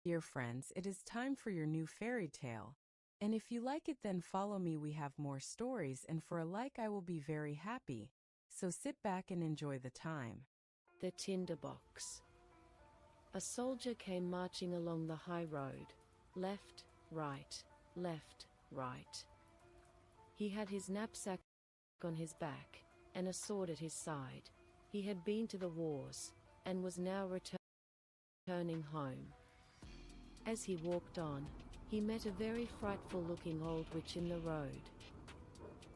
Dear friends, it is time for your new fairy tale. And if you like it, then follow me. We have more stories, and for a like, I will be very happy. So sit back and enjoy the time. The Tinderbox. A soldier came marching along the high road. Left, right, left, right. He had his knapsack on his back, and a sword at his side. He had been to the wars, and was now returning home. As he walked on, he met a very frightful-looking old witch in the road.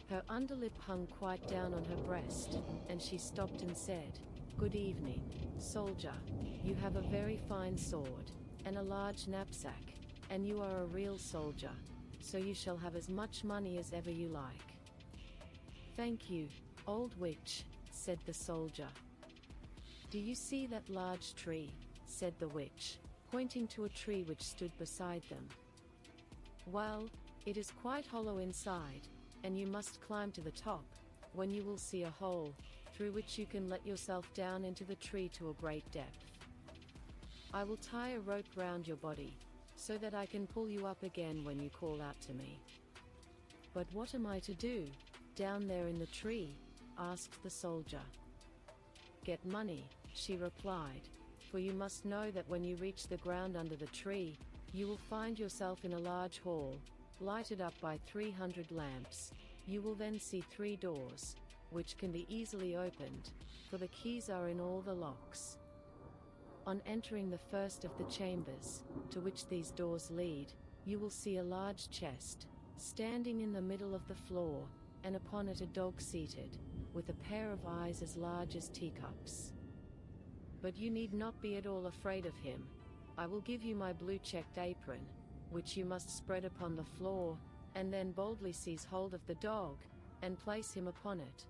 Her underlip hung quite down on her breast, and she stopped and said, "Good evening, soldier. You have a very fine sword, and a large knapsack, and you are a real soldier, so you shall have as much money as ever you like." "Thank you, old witch," said the soldier. "Do you see that large tree?" said the witch, pointing to a tree which stood beside them. "Well, it is quite hollow inside, and you must climb to the top, when you will see a hole, through which you can let yourself down into the tree to a great depth. I will tie a rope round your body, so that I can pull you up again when you call out to me." "But what am I to do, down there in the tree?" asked the soldier. "Get money," she replied, "for you must know that when you reach the ground under the tree, you will find yourself in a large hall, lighted up by 300 lamps. You will then see 3 doors, which can be easily opened, for the keys are in all the locks. On entering the first of the chambers, to which these doors lead, you will see a large chest, standing in the middle of the floor, and upon it a dog seated, with a pair of eyes as large as teacups. But you need not be at all afraid of him. I will give you my blue checked apron, which you must spread upon the floor, and then boldly seize hold of the dog, and place him upon it.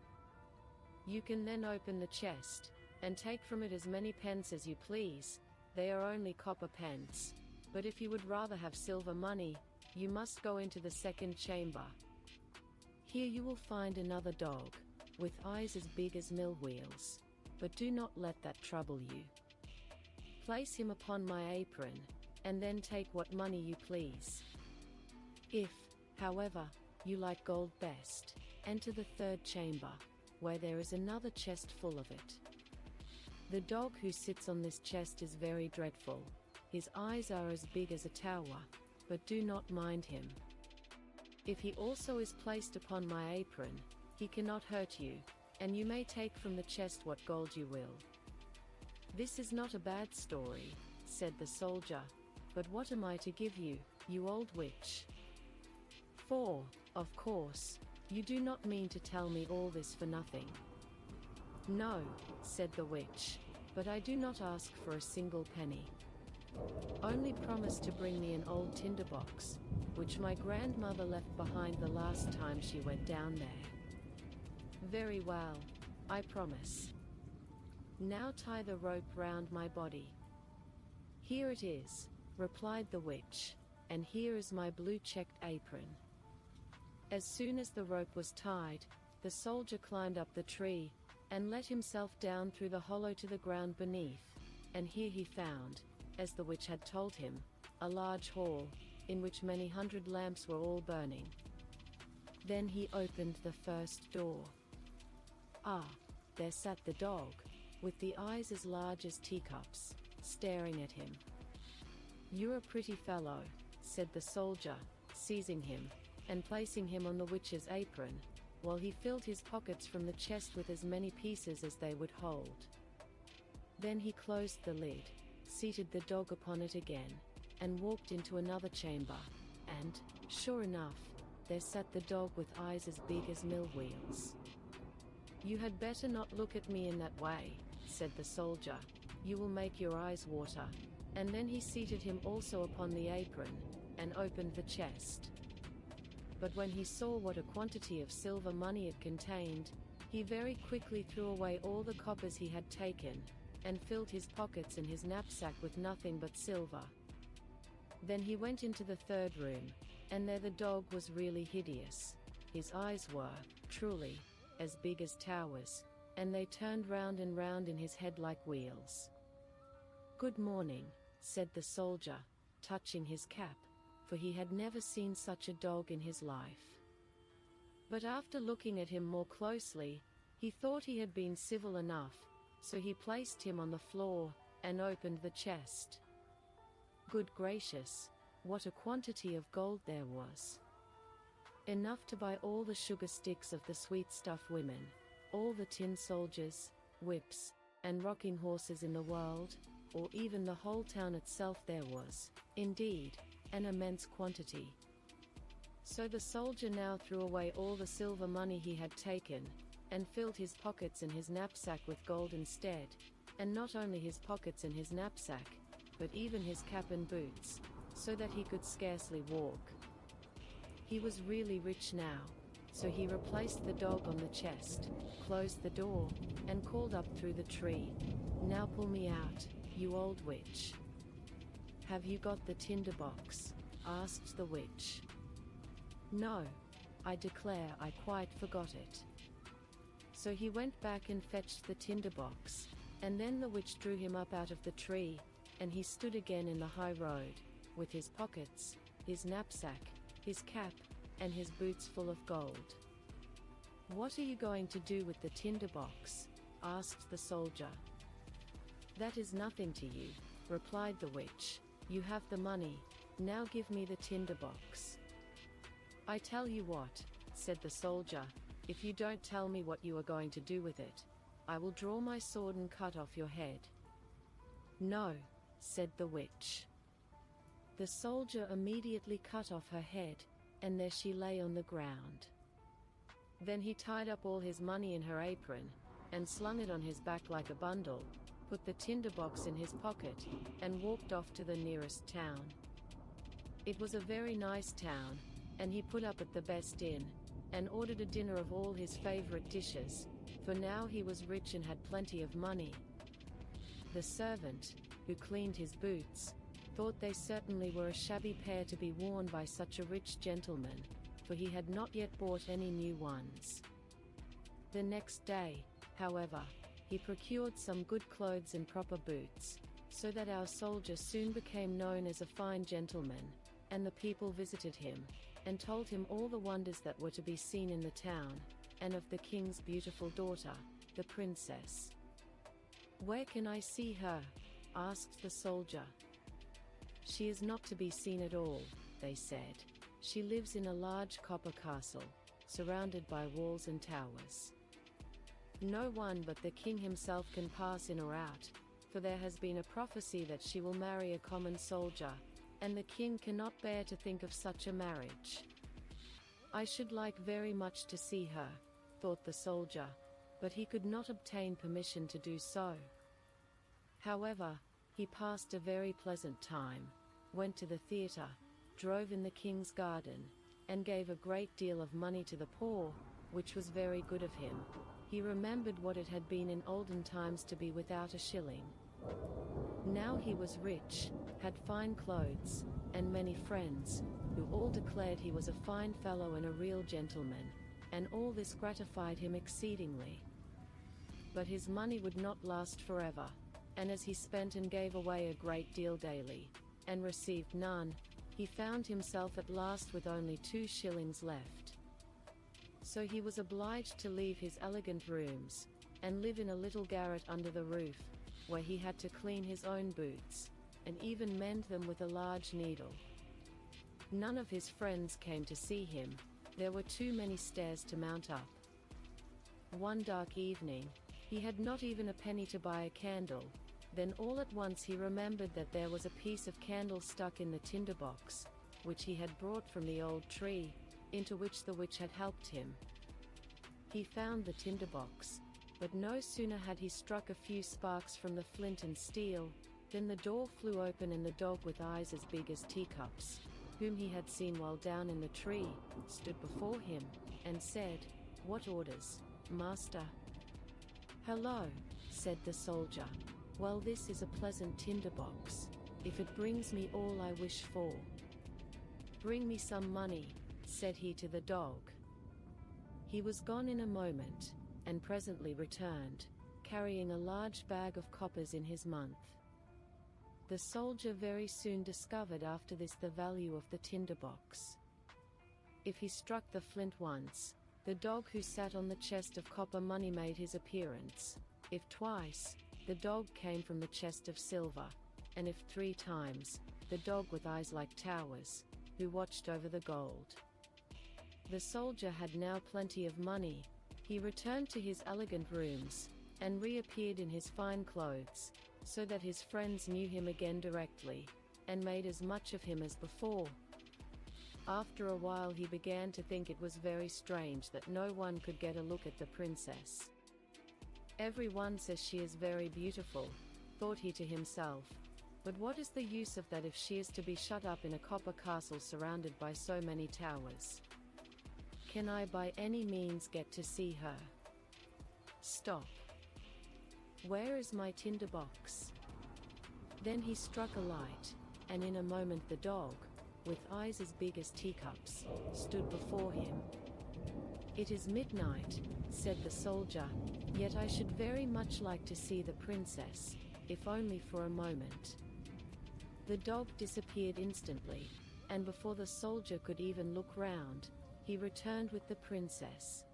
You can then open the chest, and take from it as many pence as you please. They are only copper pence, but if you would rather have silver money, you must go into the second chamber. Here you will find another dog, with eyes as big as mill wheels, but do not let that trouble you. Place him upon my apron, and then take what money you please. If, however, you like gold best, enter the third chamber, where there is another chest full of it. The dog who sits on this chest is very dreadful. His eyes are as big as a tower, but do not mind him. If he also is placed upon my apron, he cannot hurt you, and you may take from the chest what gold you will." "This is not a bad story," said the soldier, "but what am I to give you, you old witch? For, of course, you do not mean to tell me all this for nothing." "No," said the witch, "but I do not ask for a single penny. Only promise to bring me an old tinderbox, which my grandmother left behind the last time she went down there." "Very well, I promise. Now tie the rope round my body." "Here it is," replied the witch, "and here is my blue checked apron." As soon as the rope was tied, the soldier climbed up the tree, and let himself down through the hollow to the ground beneath, and here he found, as the witch had told him, a large hall, in which many hundred lamps were all burning. Then he opened the first door. Ah, there sat the dog, with the eyes as large as teacups, staring at him. "You're a pretty fellow," said the soldier, seizing him, and placing him on the witch's apron, while he filled his pockets from the chest with as many pieces as they would hold. Then he closed the lid, seated the dog upon it again, and walked into another chamber, and, sure enough, there sat the dog with eyes as big as mill wheels. "You had better not look at me in that way," said the soldier, "you will make your eyes water," and then he seated him also upon the apron, and opened the chest. But when he saw what a quantity of silver money it contained, he very quickly threw away all the coppers he had taken, and filled his pockets and his knapsack with nothing but silver. Then he went into the third room, and there the dog was really hideous. His eyes were, truly, as big as towers, and they turned round and round in his head like wheels. "Good morning," said the soldier, touching his cap, for he had never seen such a dog in his life. But after looking at him more closely, he thought he had been civil enough, so he placed him on the floor and opened the chest. Good gracious, what a quantity of gold there was! Enough to buy all the sugar sticks of the sweet stuff women, all the tin soldiers, whips, and rocking horses in the world, or even the whole town itself. There was, indeed, an immense quantity. So the soldier now threw away all the silver money he had taken, and filled his pockets and his knapsack with gold instead, and not only his pockets and his knapsack, but even his cap and boots, so that he could scarcely walk. He was really rich now, so he replaced the dog on the chest, closed the door, and called up through the tree, "Now pull me out, you old witch." "Have you got the tinderbox?" asked the witch. "No, I declare I quite forgot it." So he went back and fetched the tinderbox, and then the witch drew him up out of the tree, and he stood again in the high road, with his pockets, his knapsack, his cap, and his boots full of gold. "What are you going to do with the tinderbox?" asked the soldier. "That is nothing to you," replied the witch. "You have the money, now give me the tinderbox." "I tell you what," said the soldier, "if you don't tell me what you are going to do with it, I will draw my sword and cut off your head." "No," said the witch. The soldier immediately cut off her head, and there she lay on the ground. Then he tied up all his money in her apron, and slung it on his back like a bundle, put the tinderbox in his pocket, and walked off to the nearest town. It was a very nice town, and he put up at the best inn, and ordered a dinner of all his favorite dishes, for now he was rich and had plenty of money. The servant, who cleaned his boots, thought they certainly were a shabby pair to be worn by such a rich gentleman, for he had not yet bought any new ones. The next day, however, he procured some good clothes and proper boots, so that our soldier soon became known as a fine gentleman, and the people visited him, and told him all the wonders that were to be seen in the town, and of the king's beautiful daughter, the princess. "Where can I see her?" asked the soldier. "She is not to be seen at all," they said. "She lives in a large copper castle, surrounded by walls and towers. No one but the king himself can pass in or out, for there has been a prophecy that she will marry a common soldier, and the king cannot bear to think of such a marriage." "I should like very much to see her," thought the soldier, but he could not obtain permission to do so. However, he passed a very pleasant time, went to the theatre, drove in the king's garden, and gave a great deal of money to the poor, which was very good of him. He remembered what it had been in olden times to be without a shilling. Now he was rich, had fine clothes, and many friends, who all declared he was a fine fellow and a real gentleman, and all this gratified him exceedingly. But his money would not last forever, and as he spent and gave away a great deal daily, and received none, he found himself at last with only 2 shillings left. So he was obliged to leave his elegant rooms, and live in a little garret under the roof, where he had to clean his own boots, and even mend them with a large needle. None of his friends came to see him, there were too many stairs to mount up. One dark evening, he had not even a penny to buy a candle. Then all at once he remembered that there was a piece of candle stuck in the tinderbox, which he had brought from the old tree, into which the witch had helped him. He found the tinderbox, but no sooner had he struck a few sparks from the flint and steel, than the door flew open and the dog with eyes as big as teacups, whom he had seen while down in the tree, stood before him, and said, "What orders, master?" "Hello," said the soldier. "Well, this is a pleasant tinderbox, if it brings me all I wish for." "Bring me some money," said he to the dog. He was gone in a moment, and presently returned, carrying a large bag of coppers in his mouth. The soldier very soon discovered after this the value of the tinderbox. If he struck the flint once, the dog who sat on the chest of copper money made his appearance. If twice, the dog came from the chest of silver, and if 3 times, the dog with eyes like towers, who watched over the gold. The soldier had now plenty of money. He returned to his elegant rooms, and reappeared in his fine clothes, so that his friends knew him again directly, and made as much of him as before. After a while he began to think it was very strange that no one could get a look at the princess. "Everyone says she is very beautiful," thought he to himself, "but what is the use of that if she is to be shut up in a copper castle surrounded by so many towers? Can I by any means get to see her? Stop. Where is my tinderbox?" Then he struck a light, and in a moment the dog, with eyes as big as teacups, stood before him. "It is midnight," said the soldier, "yet I should very much like to see the princess, if only for a moment." The dog disappeared instantly, and before the soldier could even look round, he returned with the princess.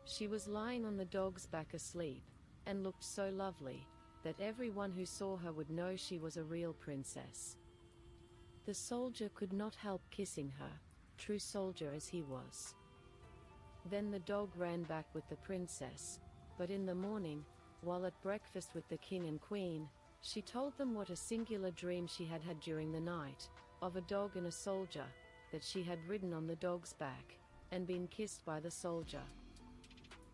She was lying on the dog's back asleep, and looked so lovely, that everyone who saw her would know she was a real princess. The soldier could not help kissing her, true soldier as he was. Then the dog ran back with the princess, but in the morning, while at breakfast with the king and queen, she told them what a singular dream she had had during the night, of a dog and a soldier, that she had ridden on the dog's back, and been kissed by the soldier.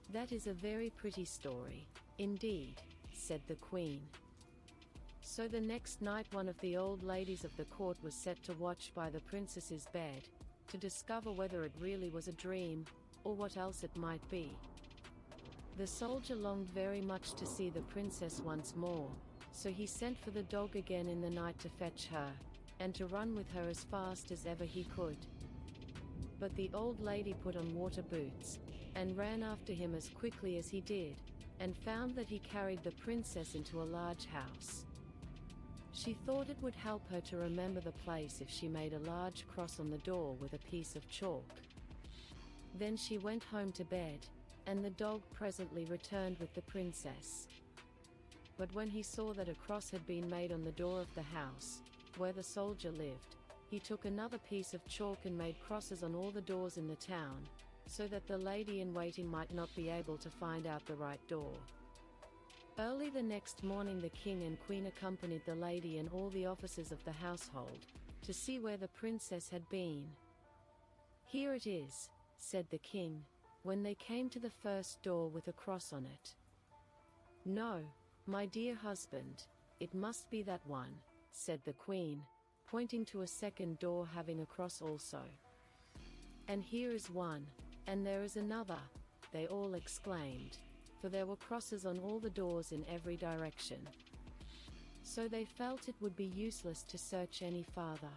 "That is a very pretty story, indeed," said the queen. So the next night one of the old ladies of the court was set to watch by the princess's bed, to discover whether it really was a dream, or what else it might be. The soldier longed very much to see the princess once more, so he sent for the dog again in the night to fetch her, and to run with her as fast as ever he could. But the old lady put on water boots, and ran after him as quickly as he did, and found that he carried the princess into a large house. She thought it would help her to remember the place if she made a large cross on the door with a piece of chalk. Then she went home to bed, and the dog presently returned with the princess. But when he saw that a cross had been made on the door of the house, where the soldier lived, he took another piece of chalk and made crosses on all the doors in the town, so that the lady-in-waiting might not be able to find out the right door. Early the next morning the king and queen accompanied the lady and all the officers of the household, to see where the princess had been. "Here it is," said the king, when they came to the first door with a cross on it. "No, my dear husband, it must be that one," said the queen, pointing to a second door having a cross also. "And here is one, and there is another," they all exclaimed, for there were crosses on all the doors in every direction. So they felt it would be useless to search any farther.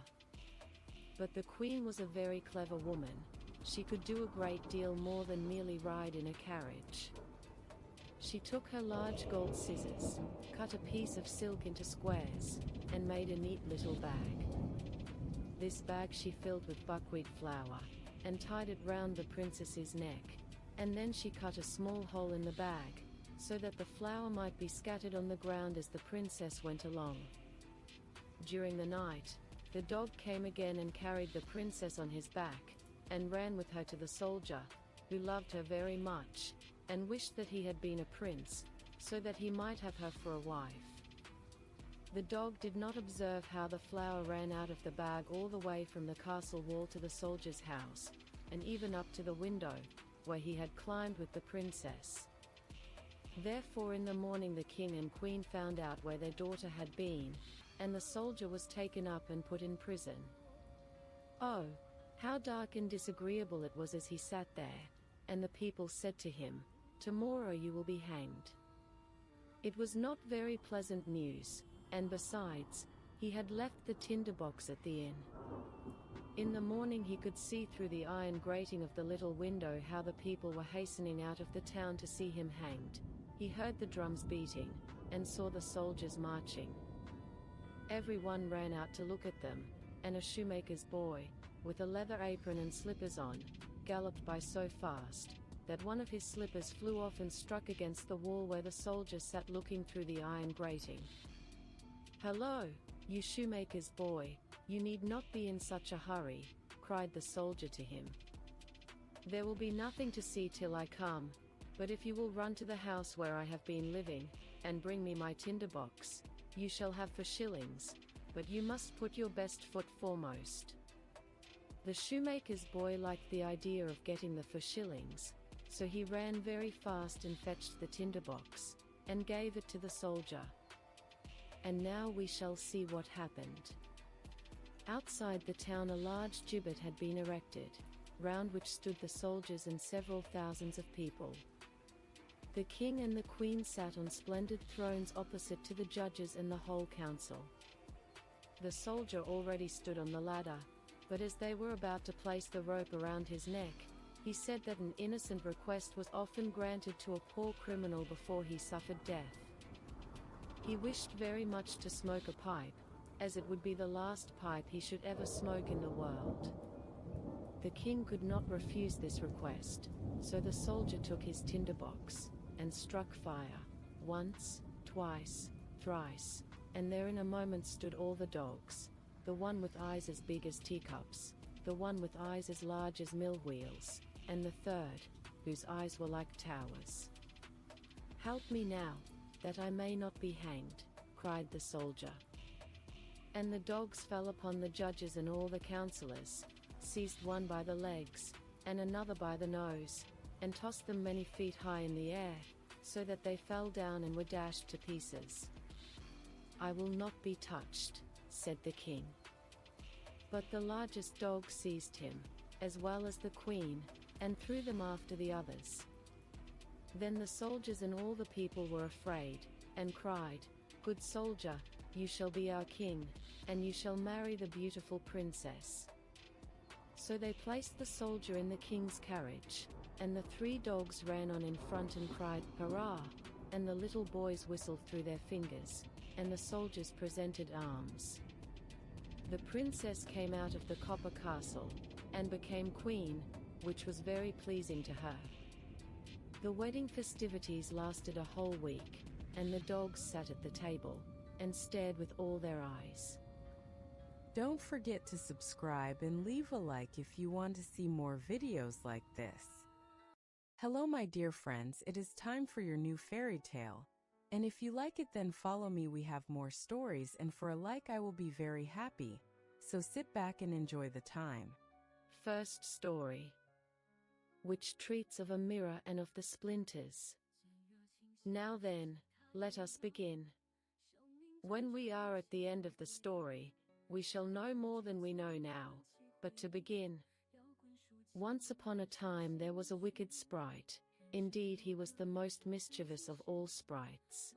But the queen was a very clever woman. She could do a great deal more than merely ride in a carriage. She took her large gold scissors, cut a piece of silk into squares, and made a neat little bag. This bag she filled with buckwheat flour, and tied it round the princess's neck, and then she cut a small hole in the bag, so that the flour might be scattered on the ground as the princess went along. During the night, the dog came again and carried the princess on his back, and ran with her to the soldier, who loved her very much, and wished that he had been a prince, so that he might have her for a wife. The dog did not observe how the flour ran out of the bag all the way from the castle wall to the soldier's house, and even up to the window, where he had climbed with the princess. Therefore in the morning the king and queen found out where their daughter had been, and the soldier was taken up and put in prison. Oh, how dark and disagreeable it was as he sat there, and the people said to him, "Tomorrow you will be hanged." It was not very pleasant news, and besides, he had left the tinderbox at the inn. In the morning he could see through the iron grating of the little window how the people were hastening out of the town to see him hanged. He heard the drums beating, and saw the soldiers marching. Everyone ran out to look at them, and a shoemaker's boy, with a leather apron and slippers on, galloped by so fast that one of his slippers flew off and struck against the wall where the soldier sat looking through the iron grating. "Hello, you shoemaker's boy, you need not be in such a hurry," cried the soldier to him. "There will be nothing to see till I come, but if you will run to the house where I have been living, and bring me my tinder box, you shall have for shillings, but you must put your best foot foremost." The shoemaker's boy liked the idea of getting the for shillings, so he ran very fast and fetched the tinder box, and gave it to the soldier. And now we shall see what happened. Outside the town a large gibbet had been erected, round which stood the soldiers and several thousands of people. The king and the queen sat on splendid thrones opposite to the judges and the whole council. The soldier already stood on the ladder, but as they were about to place the rope around his neck, he said that an innocent request was often granted to a poor criminal before he suffered death. He wished very much to smoke a pipe, as it would be the last pipe he should ever smoke in the world. The king could not refuse this request, so the soldier took his tinder box, and struck fire, once, twice, thrice, and there in a moment stood all the dogs, the one with eyes as big as teacups, the one with eyes as large as mill wheels, and the third, whose eyes were like towers. "Help me now, that I may not be hanged," cried the soldier. And the dogs fell upon the judges and all the councillors, seized one by the legs, and another by the nose, and tossed them many feet high in the air, so that they fell down and were dashed to pieces. "I will not be touched," said the king. But the largest dog seized him, as well as the queen, and threw them after the others. Then the soldiers and all the people were afraid, and cried, "Good soldier, you shall be our king, and you shall marry the beautiful princess." So they placed the soldier in the king's carriage, and the three dogs ran on in front and cried, "Hurrah!" and the little boys whistled through their fingers, and the soldiers presented arms. The princess came out of the copper castle, and became queen, which was very pleasing to her. The wedding festivities lasted a whole week, and the dogs sat at the table, and stared with all their eyes. Don't forget to subscribe and leave a like if you want to see more videos like this. Hello my dear friends, it is time for your new fairy tale. And if you like it then follow me, we have more stories, and for a like I will be very happy. So sit back and enjoy the time. First story, which treats of a mirror and of the splinters. Now then, let us begin. When we are at the end of the story, we shall know more than we know now, but to begin. Once upon a time there was a wicked sprite. Indeed, he was the most mischievous of all sprites.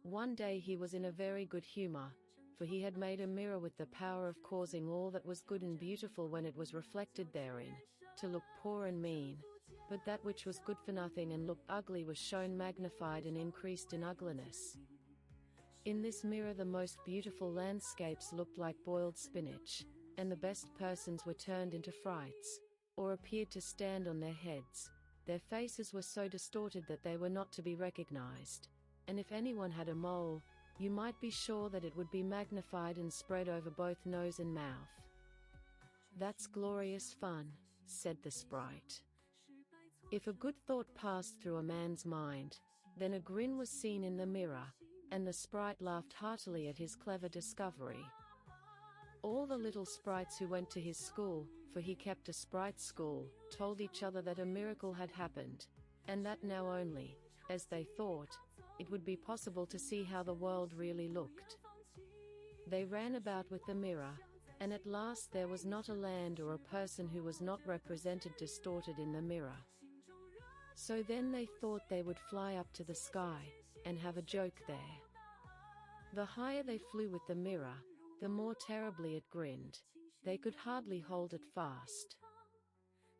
One day he was in a very good humor, for he had made a mirror with the power of causing all that was good and beautiful when it was reflected therein, to look poor and mean, but that which was good for nothing and looked ugly was shown magnified and increased in ugliness. In this mirror the most beautiful landscapes looked like boiled spinach, and the best persons were turned into frights, or appeared to stand on their heads. Their faces were so distorted that they were not to be recognized, and if anyone had a mole, you might be sure that it would be magnified and spread over both nose and mouth. "That's glorious fun," said the sprite. If a good thought passed through a man's mind, then a grin was seen in the mirror, and the sprite laughed heartily at his clever discovery. All the little sprites who went to his school, for he kept a sprite school, told each other that a miracle had happened, and that now only, as they thought, it would be possible to see how the world really looked. They ran about with the mirror, and at last there was not a land or a person who was not represented distorted in the mirror. So then they thought they would fly up to the sky, and have a joke there. The higher they flew with the mirror, the more terribly it grinned. They could hardly hold it fast.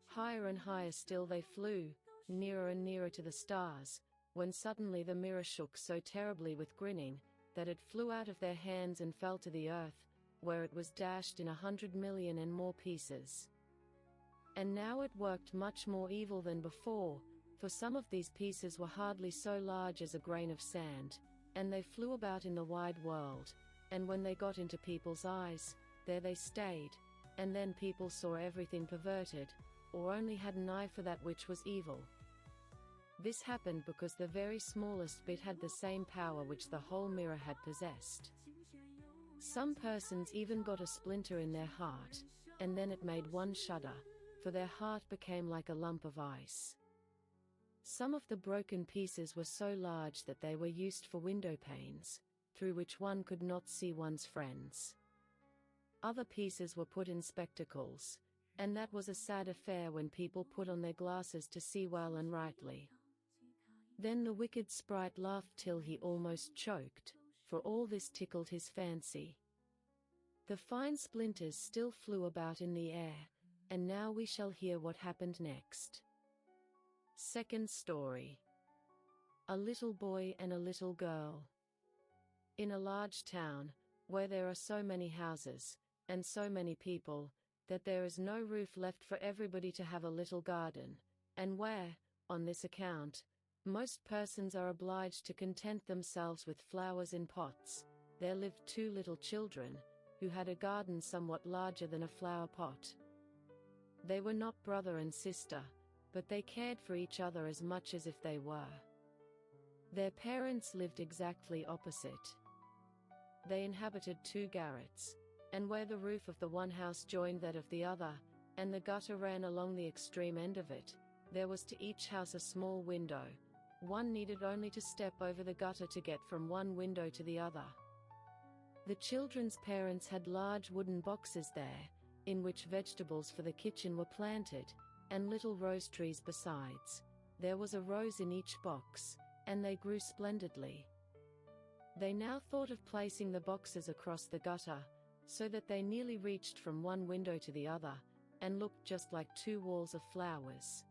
Higher and higher still they flew, nearer and nearer to the stars, when suddenly the mirror shook so terribly with grinning, that it flew out of their hands and fell to the earth, where it was dashed in 100 million and more pieces. And now it worked much more evil than before, for some of these pieces were hardly so large as a grain of sand, and they flew about in the wide world, and when they got into people's eyes, there they stayed, and then people saw everything perverted, or only had an eye for that which was evil. This happened because the very smallest bit had the same power which the whole mirror had possessed. Some persons even got a splinter in their heart, and then it made one shudder, for their heart became like a lump of ice. Some of the broken pieces were so large that they were used for window panes, through which one could not see one's friends. Other pieces were put in spectacles, and that was a sad affair when people put on their glasses to see well and rightly. Then the wicked sprite laughed till he almost choked, for all this tickled his fancy. The fine splinters still flew about in the air, and now we shall hear what happened next. Second story. A little boy and a little girl. In a large town, where there are so many houses, and so many people, that there is no roof left for everybody to have a little garden, and where, on this account, most persons are obliged to content themselves with flowers in pots, there lived two little children, who had a garden somewhat larger than a flower pot. They were not brother and sister, but they cared for each other as much as if they were. Their parents lived exactly opposite. They inhabited two garrets, and where the roof of the one house joined that of the other, and the gutter ran along the extreme end of it, there was to each house a small window. One needed only to step over the gutter to get from one window to the other. The children's parents had large wooden boxes there, in which vegetables for the kitchen were planted, and little rose trees besides. There was a rose in each box, and they grew splendidly. They now thought of placing the boxes across the gutter, so that they nearly reached from one window to the other, and looked just like two walls of flowers.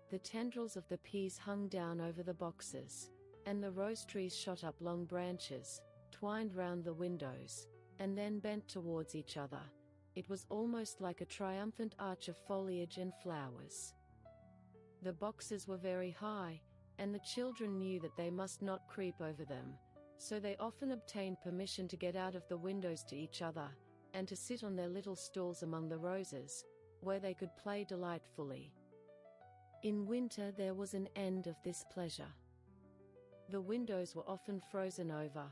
The tendrils of the peas hung down over the boxes, and the rose trees shot up long branches, twined round the windows, and then bent towards each other. It was almost like a triumphant arch of foliage and flowers. The boxes were very high, and the children knew that they must not creep over them, so they often obtained permission to get out of the windows to each other, and to sit on their little stools among the roses, where they could play delightfully. In winter there was an end of this pleasure. The windows were often frozen over,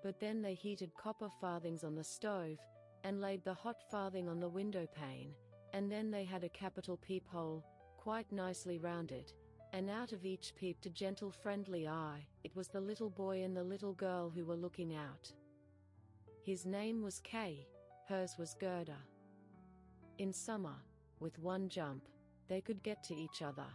but then they heated copper farthings on the stove, and laid the hot farthing on the window pane, and then they had a capital peephole, quite nicely rounded, and out of each peeped a gentle friendly eye. It was the little boy and the little girl who were looking out. His name was Kay, hers was Gerda. In summer, with one jump, they could get to each other,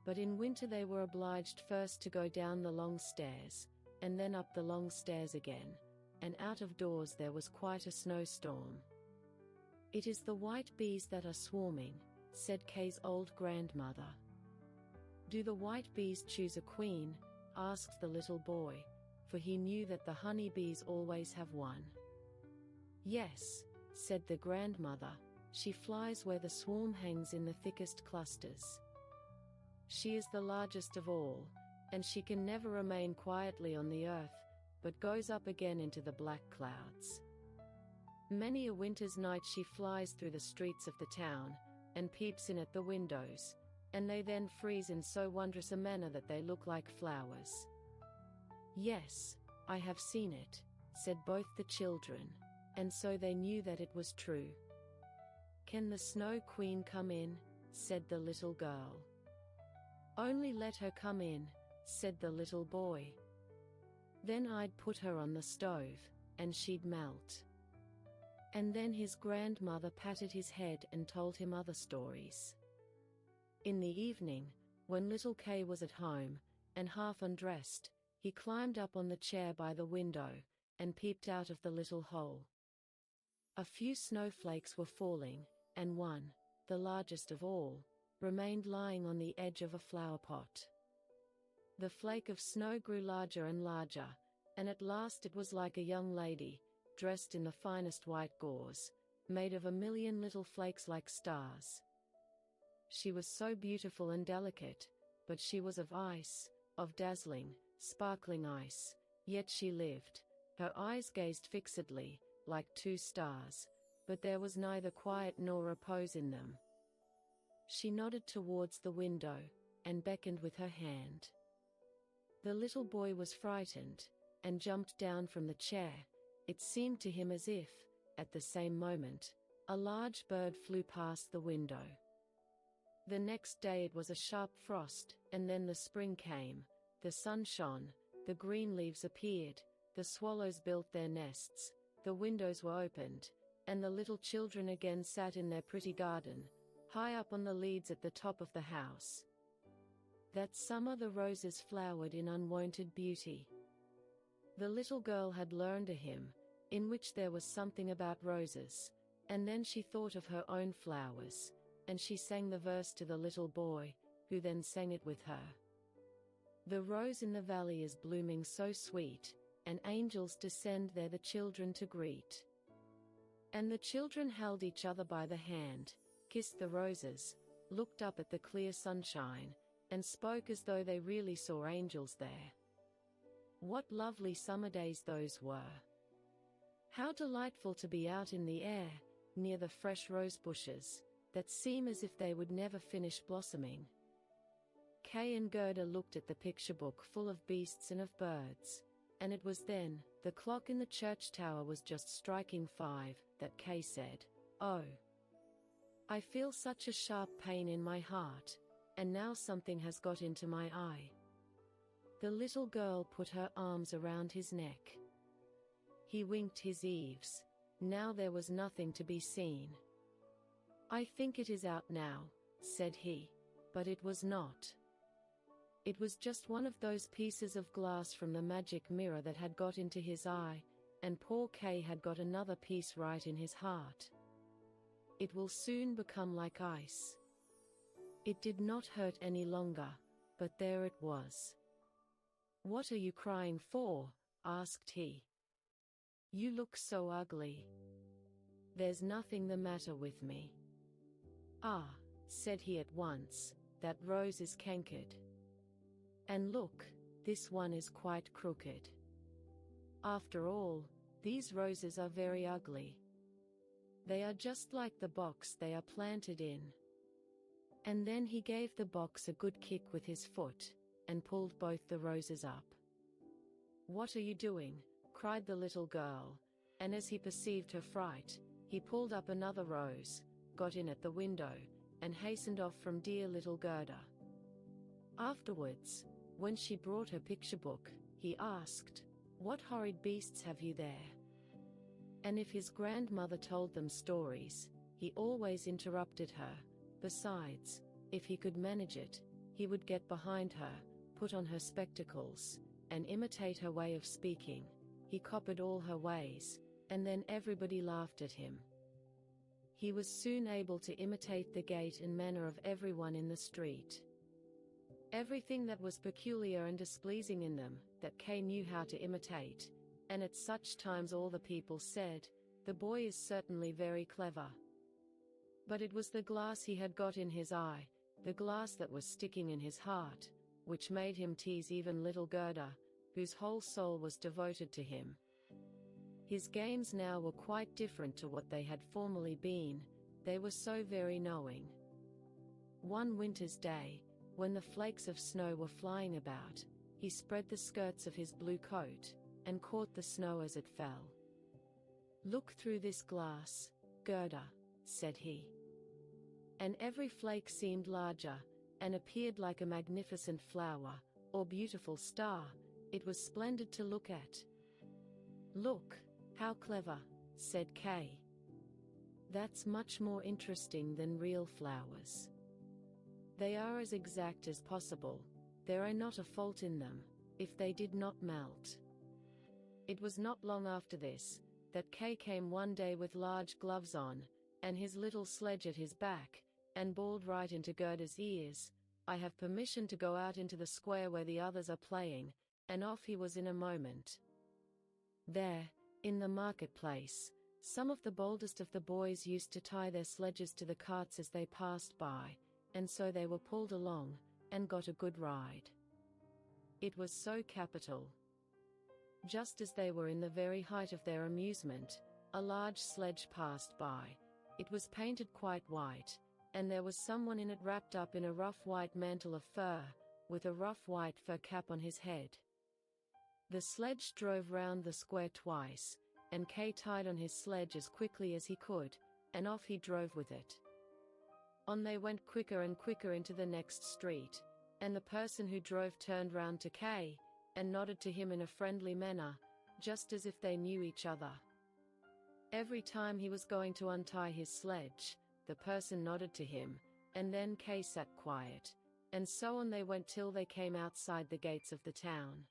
but in winter they were obliged first to go down the long stairs, and then up the long stairs again, and out of doors there was quite a snowstorm. "It is the white bees that are swarming," said Kay's old grandmother. "Do the white bees choose a queen?" asked the little boy, for he knew that the honey bees always have one. "Yes," said the grandmother, "she flies where the swarm hangs in the thickest clusters. She is the largest of all, and she can never remain quietly on the earth, but goes up again into the black clouds. Many a winter's night she flies through the streets of the town, and peeps in at the windows, and they then freeze in so wondrous a manner that they look like flowers." "Yes, I have seen it," said both the children, and so they knew that it was true. "Can the Snow Queen come in?" said the little girl. "Only let her come in," said the little boy. "Then I'd put her on the stove, and she'd melt." And then his grandmother patted his head and told him other stories. In the evening, when little Kay was at home, and half undressed, he climbed up on the chair by the window, and peeped out of the little hole. A few snowflakes were falling, and one, the largest of all, remained lying on the edge of a flower pot. The flake of snow grew larger and larger, And at last it was like a young lady, dressed in the finest white gauze, made of a million little flakes like stars. She was so beautiful and delicate, but she was of ice, of dazzling, sparkling ice, yet she lived. Her eyes gazed fixedly, like two stars, but there was neither quiet nor repose in them. She nodded towards the window, and beckoned with her hand. The little boy was frightened, and jumped down from the chair. It seemed to him as if, at the same moment, a large bird flew past the window. The next day it was a sharp frost, and then the spring came, the sun shone, the green leaves appeared, the swallows built their nests, the windows were opened, and the little children again sat in their pretty garden, high up on the leads at the top of the house. That summer the roses flowered in unwonted beauty. The little girl had learned a hymn, in which there was something about roses, and then she thought of her own flowers, and she sang the verse to the little boy, who then sang it with her. The rose in the valley is blooming so sweet, and angels descend there the children to greet. And the children held each other by the hand, kissed the roses, looked up at the clear sunshine, and spoke as though they really saw angels there. What lovely summer days those were! How delightful to be out in the air, near the fresh rose bushes, that seem as if they would never finish blossoming. Kay and Gerda looked at the picture book full of beasts and of birds, and it was then, the clock in the church tower was just striking 5, that Kay said, "Oh, I feel such a sharp pain in my heart, and now something has got into my eye." The little girl put her arms around his neck. He winked his eaves. Now there was nothing to be seen. "I think it is out now," said he, but it was not. It was just one of those pieces of glass from the magic mirror that had got into his eye, and poor Kay had got another piece right in his heart. "It will soon become like ice." It did not hurt any longer, but there it was. "What are you crying for?" asked he. "You look so ugly." "There's nothing the matter with me." "Ah," said he at once, "that rose is cankered. And look, this one is quite crooked. After all, these roses are very ugly. They are just like the box they are planted in." And then he gave the box a good kick with his foot, and pulled both the roses up. "What are you doing?" cried the little girl, and as he perceived her fright, he pulled up another rose, got in at the window, and hastened off from dear little Gerda. Afterwards, when she brought her picture book, he asked, "What horrid beasts have you there?" And if his grandmother told them stories, he always interrupted her. Besides, if he could manage it, he would get behind her, put on her spectacles, and imitate her way of speaking. He copied all her ways, and then everybody laughed at him. He was soon able to imitate the gait and manner of everyone in the street. Everything that was peculiar and displeasing in them, that Kay knew how to imitate, and at such times all the people said, "The boy is certainly very clever." But it was the glass he had got in his eye, the glass that was sticking in his heart, which made him tease even little Gerda, whose whole soul was devoted to him. His games now were quite different to what they had formerly been, they were so very knowing. One winter's day, when the flakes of snow were flying about, he spread the skirts of his blue coat, and caught the snow as it fell. "Look through this glass, Gerda," said he. And every flake seemed larger, and appeared like a magnificent flower, or beautiful star. It was splendid to look at. "Look, how clever," said Kay. "That's much more interesting than real flowers. They are as exact as possible, there are not a fault in them, if they did not melt." It was not long after this, that Kay came one day with large gloves on, and his little sledge at his back, and bawled right into Gerda's ears, "I have permission to go out into the square where the others are playing," and off he was in a moment. There, in the marketplace, some of the boldest of the boys used to tie their sledges to the carts as they passed by, and so they were pulled along, and got a good ride. It was so capital. Just as they were in the very height of their amusement, a large sledge passed by. It was painted quite white, and there was someone in it wrapped up in a rough white mantle of fur, with a rough white fur cap on his head. The sledge drove round the square twice, and Kay tied on his sledge as quickly as he could, and off he drove with it. On they went quicker and quicker into the next street, and the person who drove turned round to Kay, and nodded to him in a friendly manner, just as if they knew each other. Every time he was going to untie his sledge, the person nodded to him, and then Kay sat quiet, and so on they went till they came outside the gates of the town.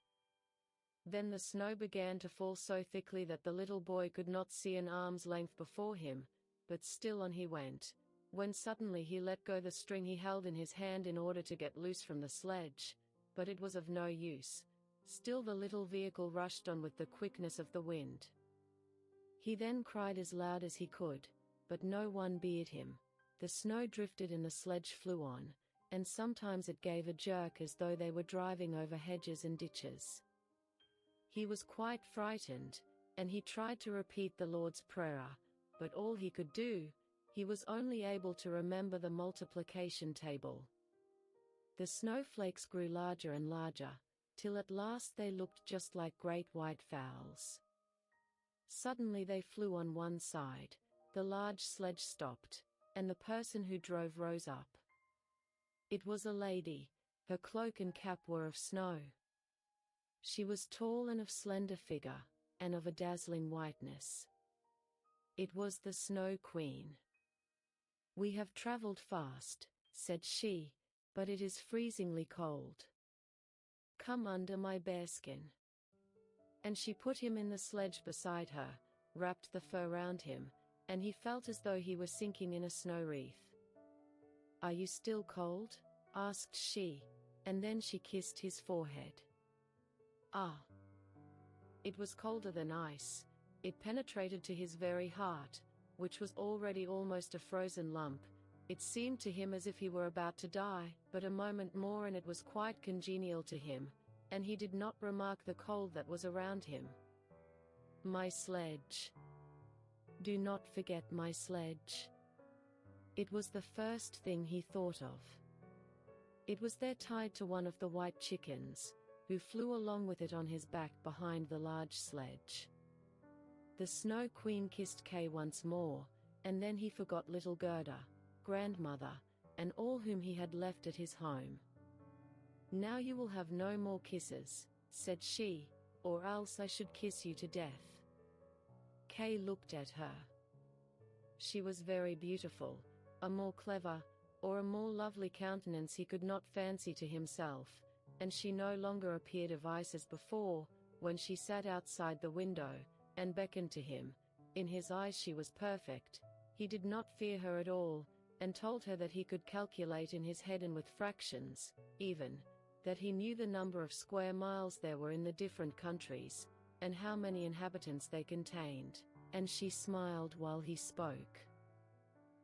Then the snow began to fall so thickly that the little boy could not see an arm's length before him, but still on he went, when suddenly he let go the string he held in his hand in order to get loose from the sledge, but it was of no use. Still the little vehicle rushed on with the quickness of the wind. He then cried as loud as he could, but no one beat him. The snow drifted and the sledge flew on, and sometimes it gave a jerk as though they were driving over hedges and ditches. He was quite frightened, and he tried to repeat the Lord's Prayer, but all he could do, he was only able to remember the multiplication table. The snowflakes grew larger and larger, till at last they looked just like great white fowls. Suddenly they flew on one side, the large sledge stopped, and the person who drove rose up. It was a lady, her cloak and cap were of snow. She was tall and of slender figure, and of a dazzling whiteness. It was the Snow Queen. "We have traveled fast," said she, "but it is freezingly cold. Come under my bearskin." And she put him in the sledge beside her, wrapped the fur round him, and he felt as though he were sinking in a snow wreath. "Are you still cold?" asked she, and then she kissed his forehead. Ah! It was colder than ice. It penetrated to his very heart, which was already almost a frozen lump. It seemed to him as if he were about to die, but a moment more and it was quite congenial to him, and he did not remark the cold that was around him. My sledge. Do not forget my sledge. It was the first thing he thought of. It was there tied to one of the white chickens, who flew along with it on his back behind the large sledge. The Snow Queen kissed Kay once more, and then he forgot little Gerda, grandmother, and all whom he had left at his home. "Now you will have no more kisses," said she, "or else I should kiss you to death." Kay looked at her. She was very beautiful. A more clever, or a more lovely countenance he could not fancy to himself, and she no longer appeared of ice as before, when she sat outside the window, and beckoned to him. In his eyes she was perfect. He did not fear her at all, and told her that he could calculate in his head and with fractions, even, that he knew the number of square miles there were in the different countries, and how many inhabitants they contained, and she smiled while he spoke.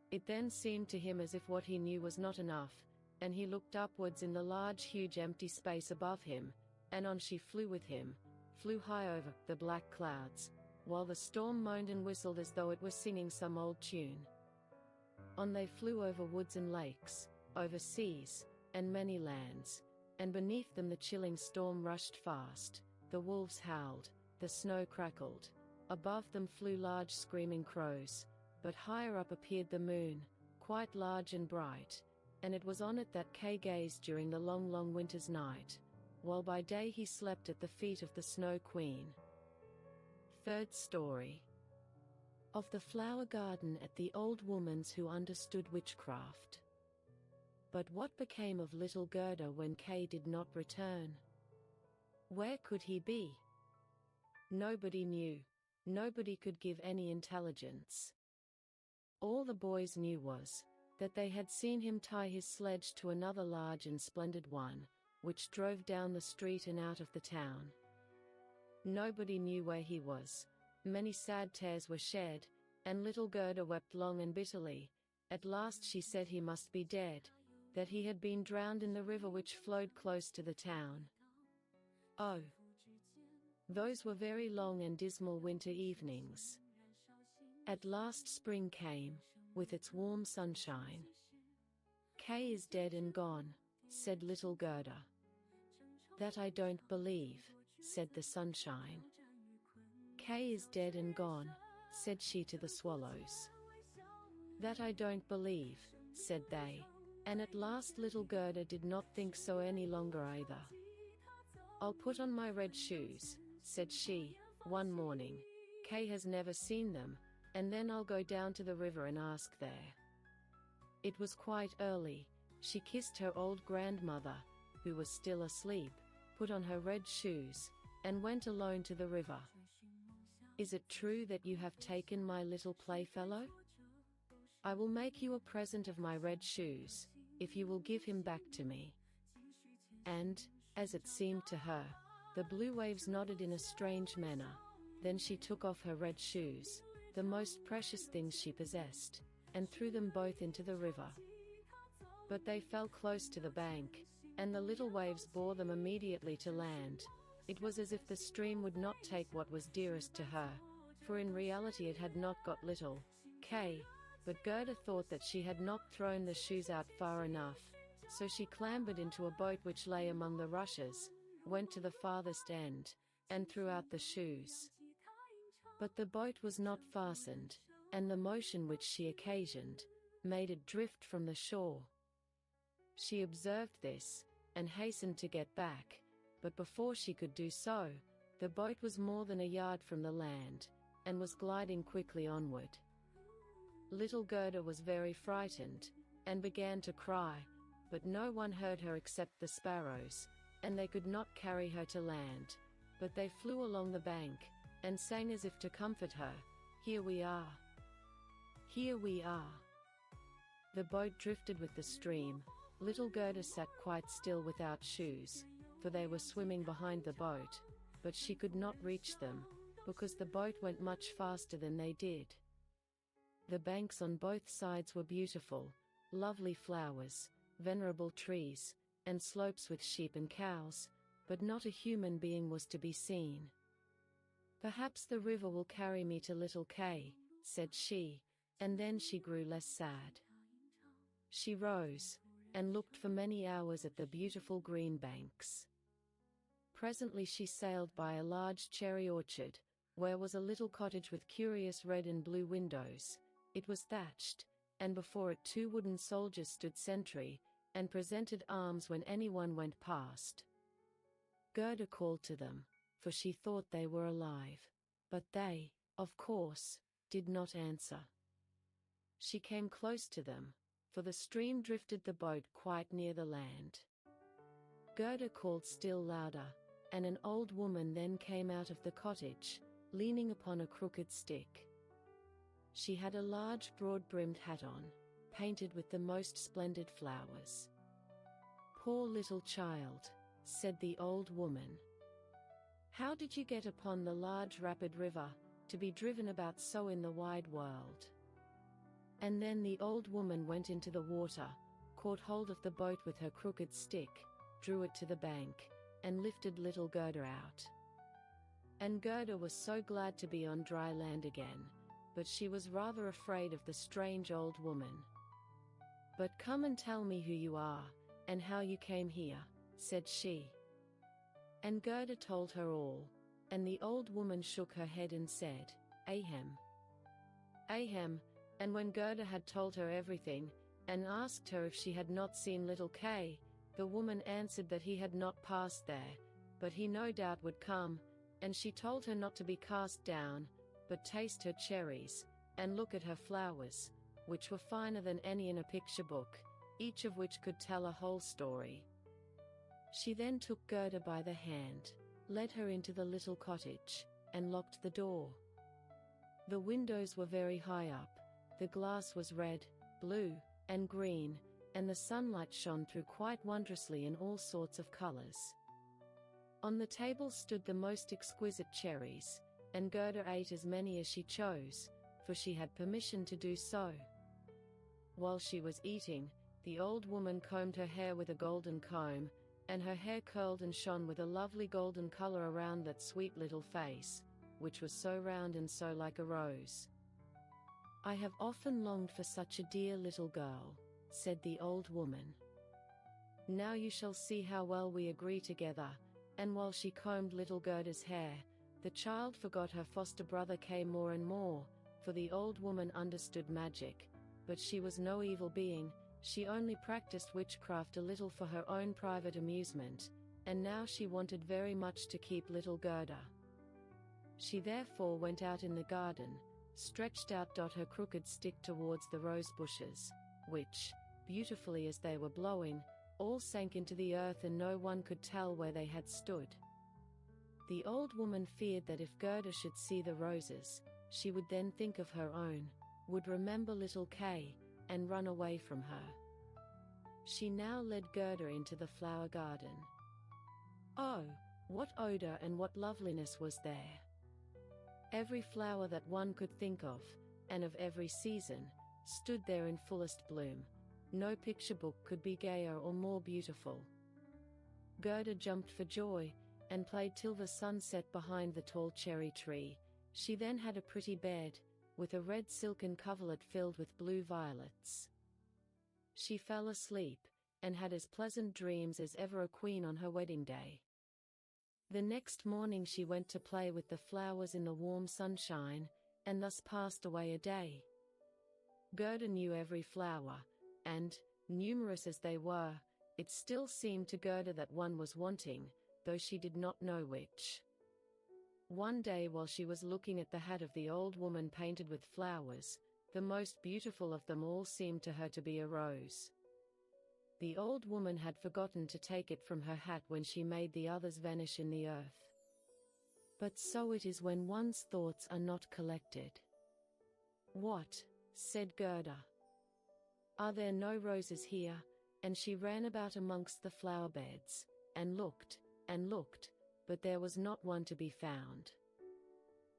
It then seemed to him as if what he knew was not enough, and he looked upwards in the large huge empty space above him, and on she flew with him, flew high over the black clouds, while the storm moaned and whistled as though it were singing some old tune. On they flew over woods and lakes, over seas, and many lands, and beneath them the chilling storm rushed fast, the wolves howled, the snow crackled, above them flew large screaming crows, but higher up appeared the moon, quite large and bright, and it was on it that Kay gazed during the long, long winter's night, while by day he slept at the feet of the Snow Queen. Third story. Of the flower garden at the old woman's who understood witchcraft. But what became of little Gerda when Kay did not return? Where could he be? Nobody knew. Nobody could give any intelligence. All the boys knew was, that they had seen him tie his sledge to another large and splendid one, which drove down the street and out of the town. Nobody knew where he was. Many sad tears were shed, and little Gerda wept long and bitterly. At last she said he must be dead, that he had been drowned in the river which flowed close to the town. Oh! Those were very long and dismal winter evenings. At last spring came, with its warm sunshine. "Kay is dead and gone," said little Gerda. "That I don't believe," said the sunshine. "Kay is dead and gone," said she to the swallows. "That I don't believe," said they, and at last little Gerda did not think so any longer either. "I'll put on my red shoes," said she, one morning. "Kay has never seen them, and then I'll go down to the river and ask there." It was quite early. She kissed her old grandmother, who was still asleep, put on her red shoes, and went alone to the river. "Is it true that you have taken my little playfellow? I will make you a present of my red shoes, if you will give him back to me." And, as it seemed to her, the blue waves nodded in a strange manner. Then she took off her red shoes, the most precious things she possessed, and threw them both into the river. But they fell close to the bank, and the little waves bore them immediately to land. It was as if the stream would not take what was dearest to her, for in reality it had not got little Kay, but Gerda thought that she had not thrown the shoes out far enough, so she clambered into a boat which lay among the rushes, went to the farthest end, and threw out the shoes. But the boat was not fastened, and the motion which she occasioned made it drift from the shore. She observed this, and hastened to get back, but before she could do so, the boat was more than a yard from the land, and was gliding quickly onward. Little Gerda was very frightened, and began to cry, but no one heard her except the sparrows, and they could not carry her to land, but they flew along the bank, and sang as if to comfort her, "Here we are! Here we are!" The boat drifted with the stream. Little Gerda sat quite still without shoes, for they were swimming behind the boat, but she could not reach them, because the boat went much faster than they did. The banks on both sides were beautiful, lovely flowers, venerable trees, and slopes with sheep and cows, but not a human being was to be seen. "Perhaps the river will carry me to little Kay," said she, and then she grew less sad. She rose, and looked for many hours at the beautiful green banks. Presently she sailed by a large cherry orchard, where was a little cottage with curious red and blue windows. It was thatched, and before it 2 wooden soldiers stood sentry, and presented arms when anyone went past. Gerda called to them, for she thought they were alive, but they, of course, did not answer. She came close to them, for the stream drifted the boat quite near the land. Gerda called still louder, and an old woman then came out of the cottage, leaning upon a crooked stick. She had a large broad-brimmed hat on, painted with the most splendid flowers. "Poor little child," said the old woman. "How did you get upon the large rapid river, to be driven about so in the wide world?" And then the old woman went into the water, caught hold of the boat with her crooked stick, drew it to the bank, and lifted little Gerda out. And Gerda was so glad to be on dry land again, but she was rather afraid of the strange old woman. "But come and tell me who you are, and how you came here," said she. And Gerda told her all, and the old woman shook her head and said, "Ahem. Ahem." And when Gerda had told her everything, and asked her if she had not seen little Kay, the woman answered that he had not passed there, but he no doubt would come, and she told her not to be cast down, but taste her cherries, and look at her flowers, which were finer than any in a picture book, each of which could tell a whole story. She then took Gerda by the hand, led her into the little cottage, and locked the door. The windows were very high up. The glass was red, blue, and green, and the sunlight shone through quite wondrously in all sorts of colors. On the table stood the most exquisite cherries, and Gerda ate as many as she chose, for she had permission to do so. While she was eating, the old woman combed her hair with a golden comb, and her hair curled and shone with a lovely golden color around that sweet little face, which was so round and so like a rose. "I have often longed for such a dear little girl," said the old woman. "Now you shall see how well we agree together." And while she combed little Gerda's hair, the child forgot her foster brother Kay more and more, for the old woman understood magic, but she was no evil being. She only practiced witchcraft a little for her own private amusement, and now she wanted very much to keep little Gerda. She therefore went out in the garden, stretched out her crooked stick towards the rose bushes, which, beautifully as they were blowing, all sank into the earth and no one could tell where they had stood. The old woman feared that if Gerda should see the roses, she would then think of her own, would remember little Kay, and run away from her. She now led Gerda into the flower garden. Oh, what odor and what loveliness was there! Every flower that one could think of, and of every season, stood there in fullest bloom. No picture book could be gayer or more beautiful. Gerda jumped for joy, and played till the sun set behind the tall cherry tree. She then had a pretty bed, with a red silken coverlet filled with blue violets. She fell asleep, and had as pleasant dreams as ever a queen on her wedding day. The next morning she went to play with the flowers in the warm sunshine, and thus passed away a day. Gerda knew every flower, and, numerous as they were, it still seemed to Gerda that one was wanting, though she did not know which. One day while she was looking at the hat of the old woman painted with flowers, the most beautiful of them all seemed to her to be a rose. The old woman had forgotten to take it from her hat when she made the others vanish in the earth. But so it is when one's thoughts are not collected. "What?" said Gerda. "Are there no roses here?" And she ran about amongst the flower beds, and looked, but there was not one to be found.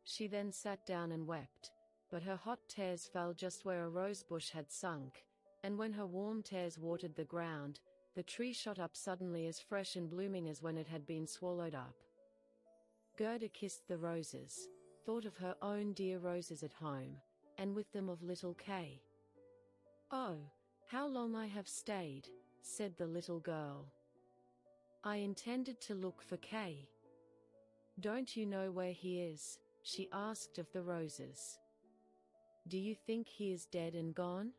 She then sat down and wept, but her hot tears fell just where a rose bush had sunk, and when her warm tears watered the ground, the tree shot up suddenly as fresh and blooming as when it had been swallowed up. Gerda kissed the roses, thought of her own dear roses at home, and with them of little Kay. "Oh, how long I have stayed," said the little girl. "I intended to look for Kay." "Don't you know where he is?" she asked of the roses. "Do you think he is dead and gone?"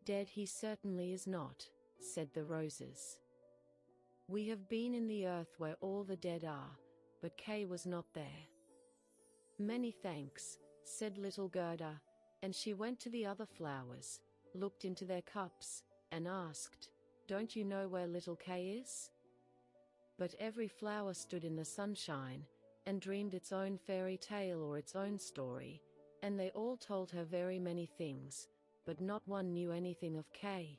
"Dead he certainly is not," said the roses. "We have been in the earth where all the dead are, but Kay was not there." "Many thanks," said little Gerda, and she went to the other flowers, looked into their cups, and asked, "Don't you know where little Kay is?" But every flower stood in the sunshine, and dreamed its own fairy tale or its own story, and they all told her very many things, but not one knew anything of Kay.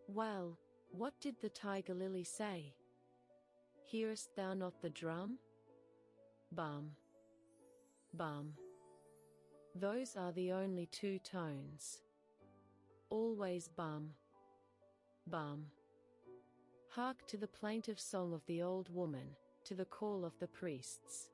"Well, what did the tiger lily say? Hearest thou not the drum? Bum, bum. Those are the only two tones. Always bum, bum. Hark to the plaintive song of the old woman, to the call of the priests.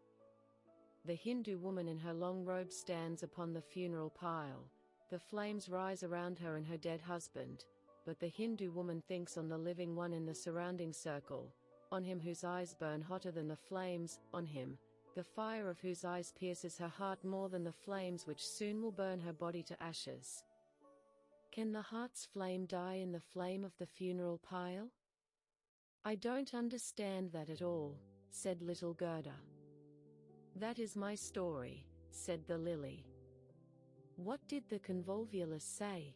The Hindu woman in her long robe stands upon the funeral pile. The flames rise around her and her dead husband, but the Hindu woman thinks on the living one in the surrounding circle, on him whose eyes burn hotter than the flames, on him, the fire of whose eyes pierces her heart more than the flames which soon will burn her body to ashes. Can the heart's flame die in the flame of the funeral pile? I don't understand that at all, said little Gerda. That is my story, said the lily. What did the convolvulus say?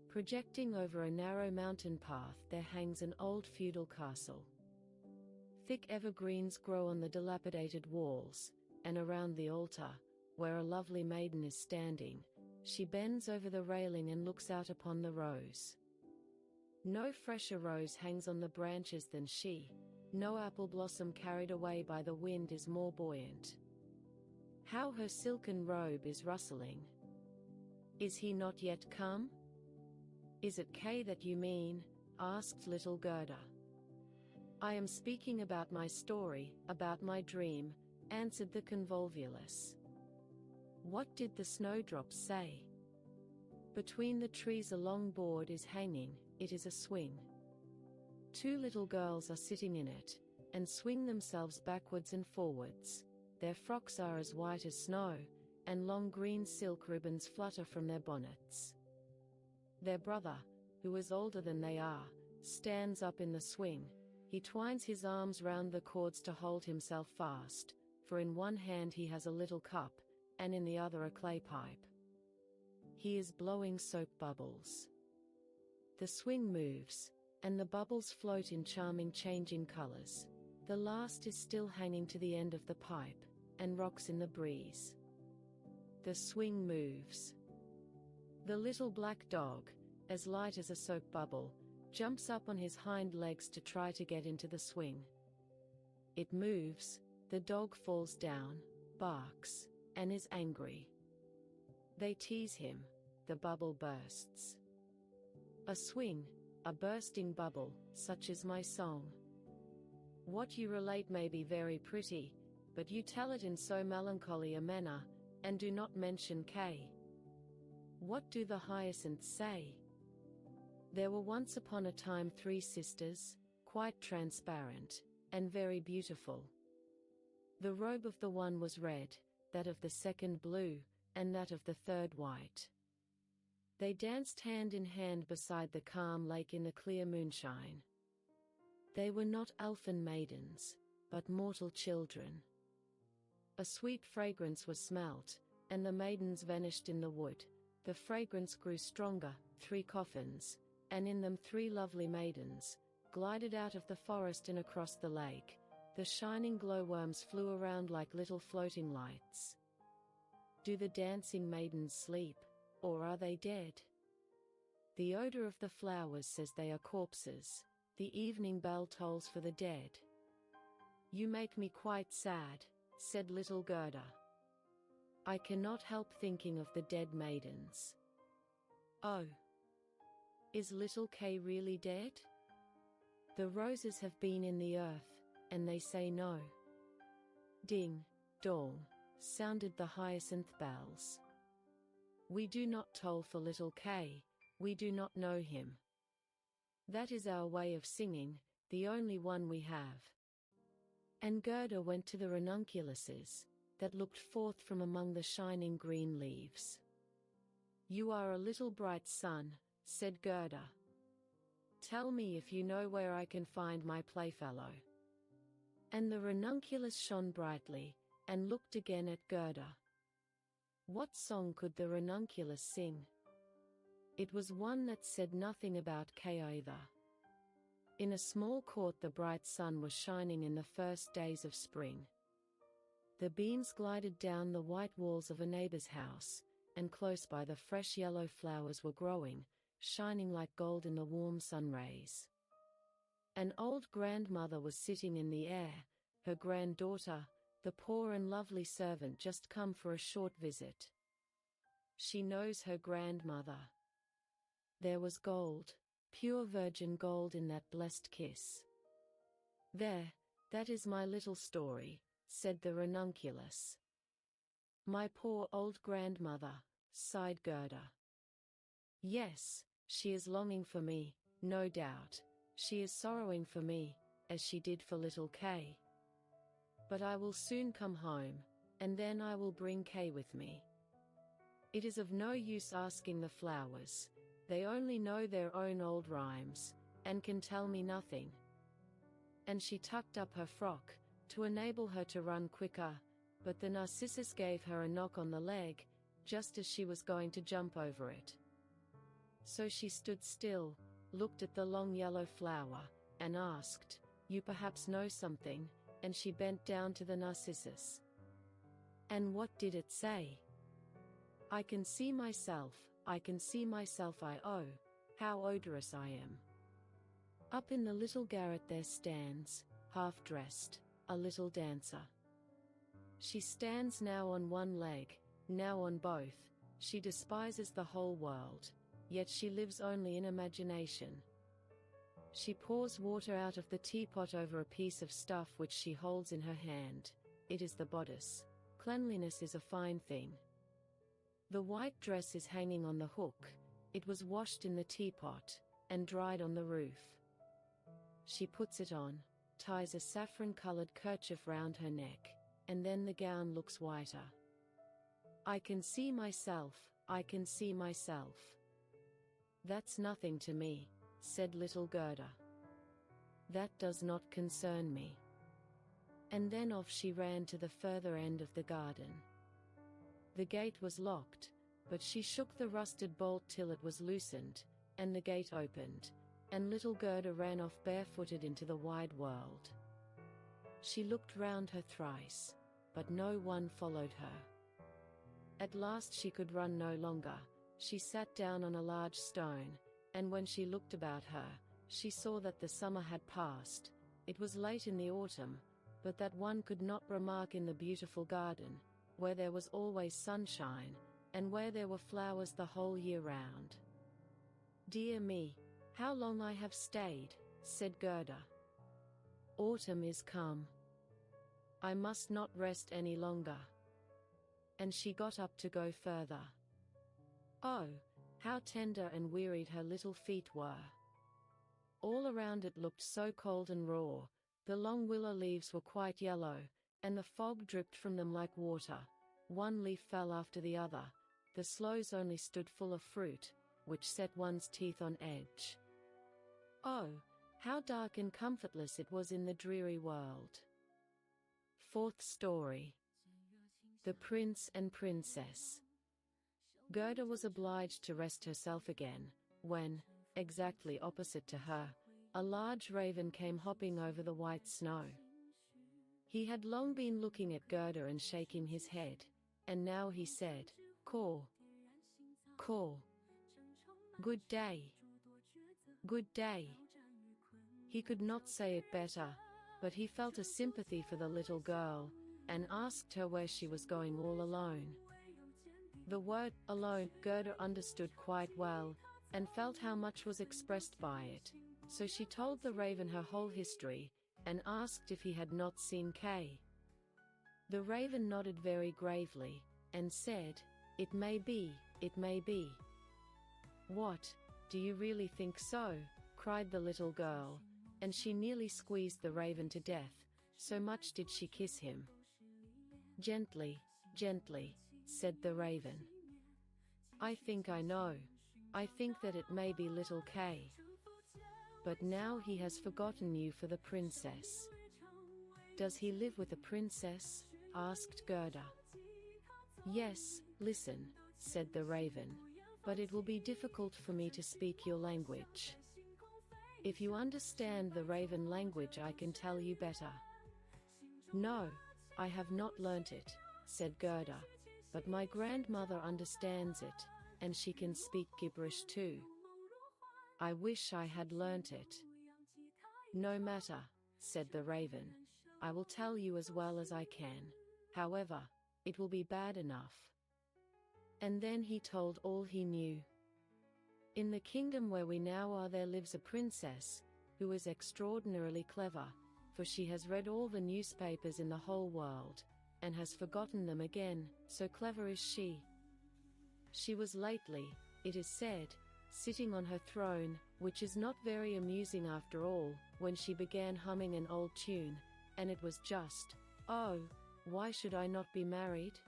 Projecting over a narrow mountain path there hangs an old feudal castle. Thick evergreens grow on the dilapidated walls, and around the altar, where a lovely maiden is standing, she bends over the railing and looks out upon the rose. No fresher rose hangs on the branches than she, No apple blossom carried away by the wind is more buoyant. How her silken robe is rustling. Is he not yet come? Is it Kay that you mean? Asked little Gerda. I am speaking about my story, about my dream, answered the convolvulus. What did the snowdrops say? Between the trees a long board is hanging, it is a swing. Two little girls are sitting in it, and swing themselves backwards and forwards. Their frocks are as white as snow, and long green silk ribbons flutter from their bonnets. Their brother, who is older than they are, stands up in the swing. He twines his arms round the cords to hold himself fast, for in one hand he has a little cup, and in the other a clay pipe. He is blowing soap bubbles. The swing moves, and the bubbles float in charming changing colors. The last is still hanging to the end of the pipe, and rocks in the breeze. The swing moves. The little black dog, as light as a soap bubble, jumps up on his hind legs to try to get into the swing. It moves, the dog falls down, barks, and is angry. They tease him, the bubble bursts. A swing, a bursting bubble, such is my song. What you relate may be very pretty, but you tell it in so melancholy a manner, and do not mention Kay. What do the hyacinths say? There were once upon a time 3 sisters, quite transparent, and very beautiful. The robe of the one was red, that of the second blue, and that of the third white. They danced hand in hand beside the calm lake in the clear moonshine. They were not elfin maidens, but mortal children. A sweet fragrance was smelt, and the maidens vanished in the wood. The fragrance grew stronger, 3 coffins, and in them 3 lovely maidens, glided out of the forest and across the lake. The shining glowworms flew around like little floating lights. Do the dancing maidens sleep, or are they dead? The odor of the flowers says they are corpses. The evening bell tolls for the dead. You make me quite sad, said little Gerda. I cannot help thinking of the dead maidens. Oh. Is little Kay really dead? The roses have been in the earth, and they say no. Ding, dong, sounded the hyacinth bells. We do not toll for little Kay, we do not know him. That is our way of singing, the only one we have. And Gerda went to the ranunculuses, that looked forth from among the shining green leaves. You are a little bright sun, said Gerda. Tell me if you know where I can find my playfellow. And the ranunculus shone brightly, and looked again at Gerda. What song could the ranunculus sing? It was one that said nothing about Kay either. In a small court the bright sun was shining in the first days of spring. The beams glided down the white walls of a neighbor's house, and close by the fresh yellow flowers were growing, shining like gold in the warm sun rays. An old grandmother was sitting in the air, her granddaughter, the poor and lovely servant, just come for a short visit. She knows her grandmother. There was gold, pure virgin gold in that blessed kiss. There, that is my little story, said the ranunculus. My poor old grandmother, sighed Gerda. Yes, she is longing for me, no doubt. She is sorrowing for me, as she did for little Kay. But I will soon come home, and then I will bring Kay with me. It is of no use asking the flowers. They only know their own old rhymes, and can tell me nothing. And she tucked up her frock, to enable her to run quicker, but the narcissus gave her a knock on the leg, just as she was going to jump over it. So she stood still, looked at the long yellow flower, and asked, You perhaps know something, and she bent down to the narcissus. And what did it say? I can see myself, I can see myself, how odorous I am. Up in the little garret there stands, half-dressed, a little dancer. She stands now on one leg, now on both. She despises the whole world, yet she lives only in imagination. She pours water out of the teapot over a piece of stuff which she holds in her hand. It is the bodice. Cleanliness is a fine thing. The white dress is hanging on the hook. It was washed in the teapot, and dried on the roof. She puts it on, ties a saffron-colored kerchief round her neck, and then the gown looks whiter. I can see myself, I can see myself. That's nothing to me, said little Gerda. That does not concern me. And then off she ran to the further end of the garden. The gate was locked, but she shook the rusted bolt till it was loosened, and the gate opened, and little Gerda ran off barefooted into the wide world. She looked round her thrice, but no one followed her. At last she could run no longer. She sat down on a large stone, and when she looked about her, she saw that the summer had passed. It was late in the autumn, but that one could not remark in the beautiful garden, where there was always sunshine, and where there were flowers the whole year round. Dear me, how long I have stayed, said Gerda. Autumn is come. I must not rest any longer. And she got up to go further. Oh, how tender and wearied her little feet were. All around it looked so cold and raw. The long willow leaves were quite yellow, and the fog dripped from them like water. One leaf fell after the other. The sloes only stood full of fruit, which set one's teeth on edge. Oh, how dark and comfortless it was in the dreary world. Fourth story. The Prince and Princess. Gerda was obliged to rest herself again, when, exactly opposite to her, a large raven came hopping over the white snow. He had long been looking at Gerda and shaking his head, and now he said, "Caw, caw. Good day. Good day." He could not say it better, but he felt a sympathy for the little girl, and asked her where she was going all alone. The word alone Gerda understood quite well, and felt how much was expressed by it, so she told the raven her whole history, and asked if he had not seen Kay. The raven nodded very gravely, and said, "It may be, it may be." "What, do you really think so?" cried the little girl, and she nearly squeezed the raven to death, so much did she kiss him. "Gently, gently," said the raven. "I think I know. I think that it may be little Kay. But now he has forgotten you for the princess." "Does he live with a princess?" asked Gerda. "Yes, listen," said the raven, "but it will be difficult for me to speak your language. If you understand the raven language, I can tell you better." "No, I have not learnt it," said Gerda, "but my grandmother understands it, and she can speak gibberish too. I wish I had learnt it." "No matter," said the raven, "I will tell you as well as I can. However, it will be bad enough." And then he told all he knew. "In the kingdom where we now are there lives a princess, who is extraordinarily clever, for she has read all the newspapers in the whole world, and has forgotten them again, so clever is she. She was lately, it is said, sitting on her throne, which is not very amusing after all, when she began humming an old tune, and it was just, 'Oh, why should I not be married?'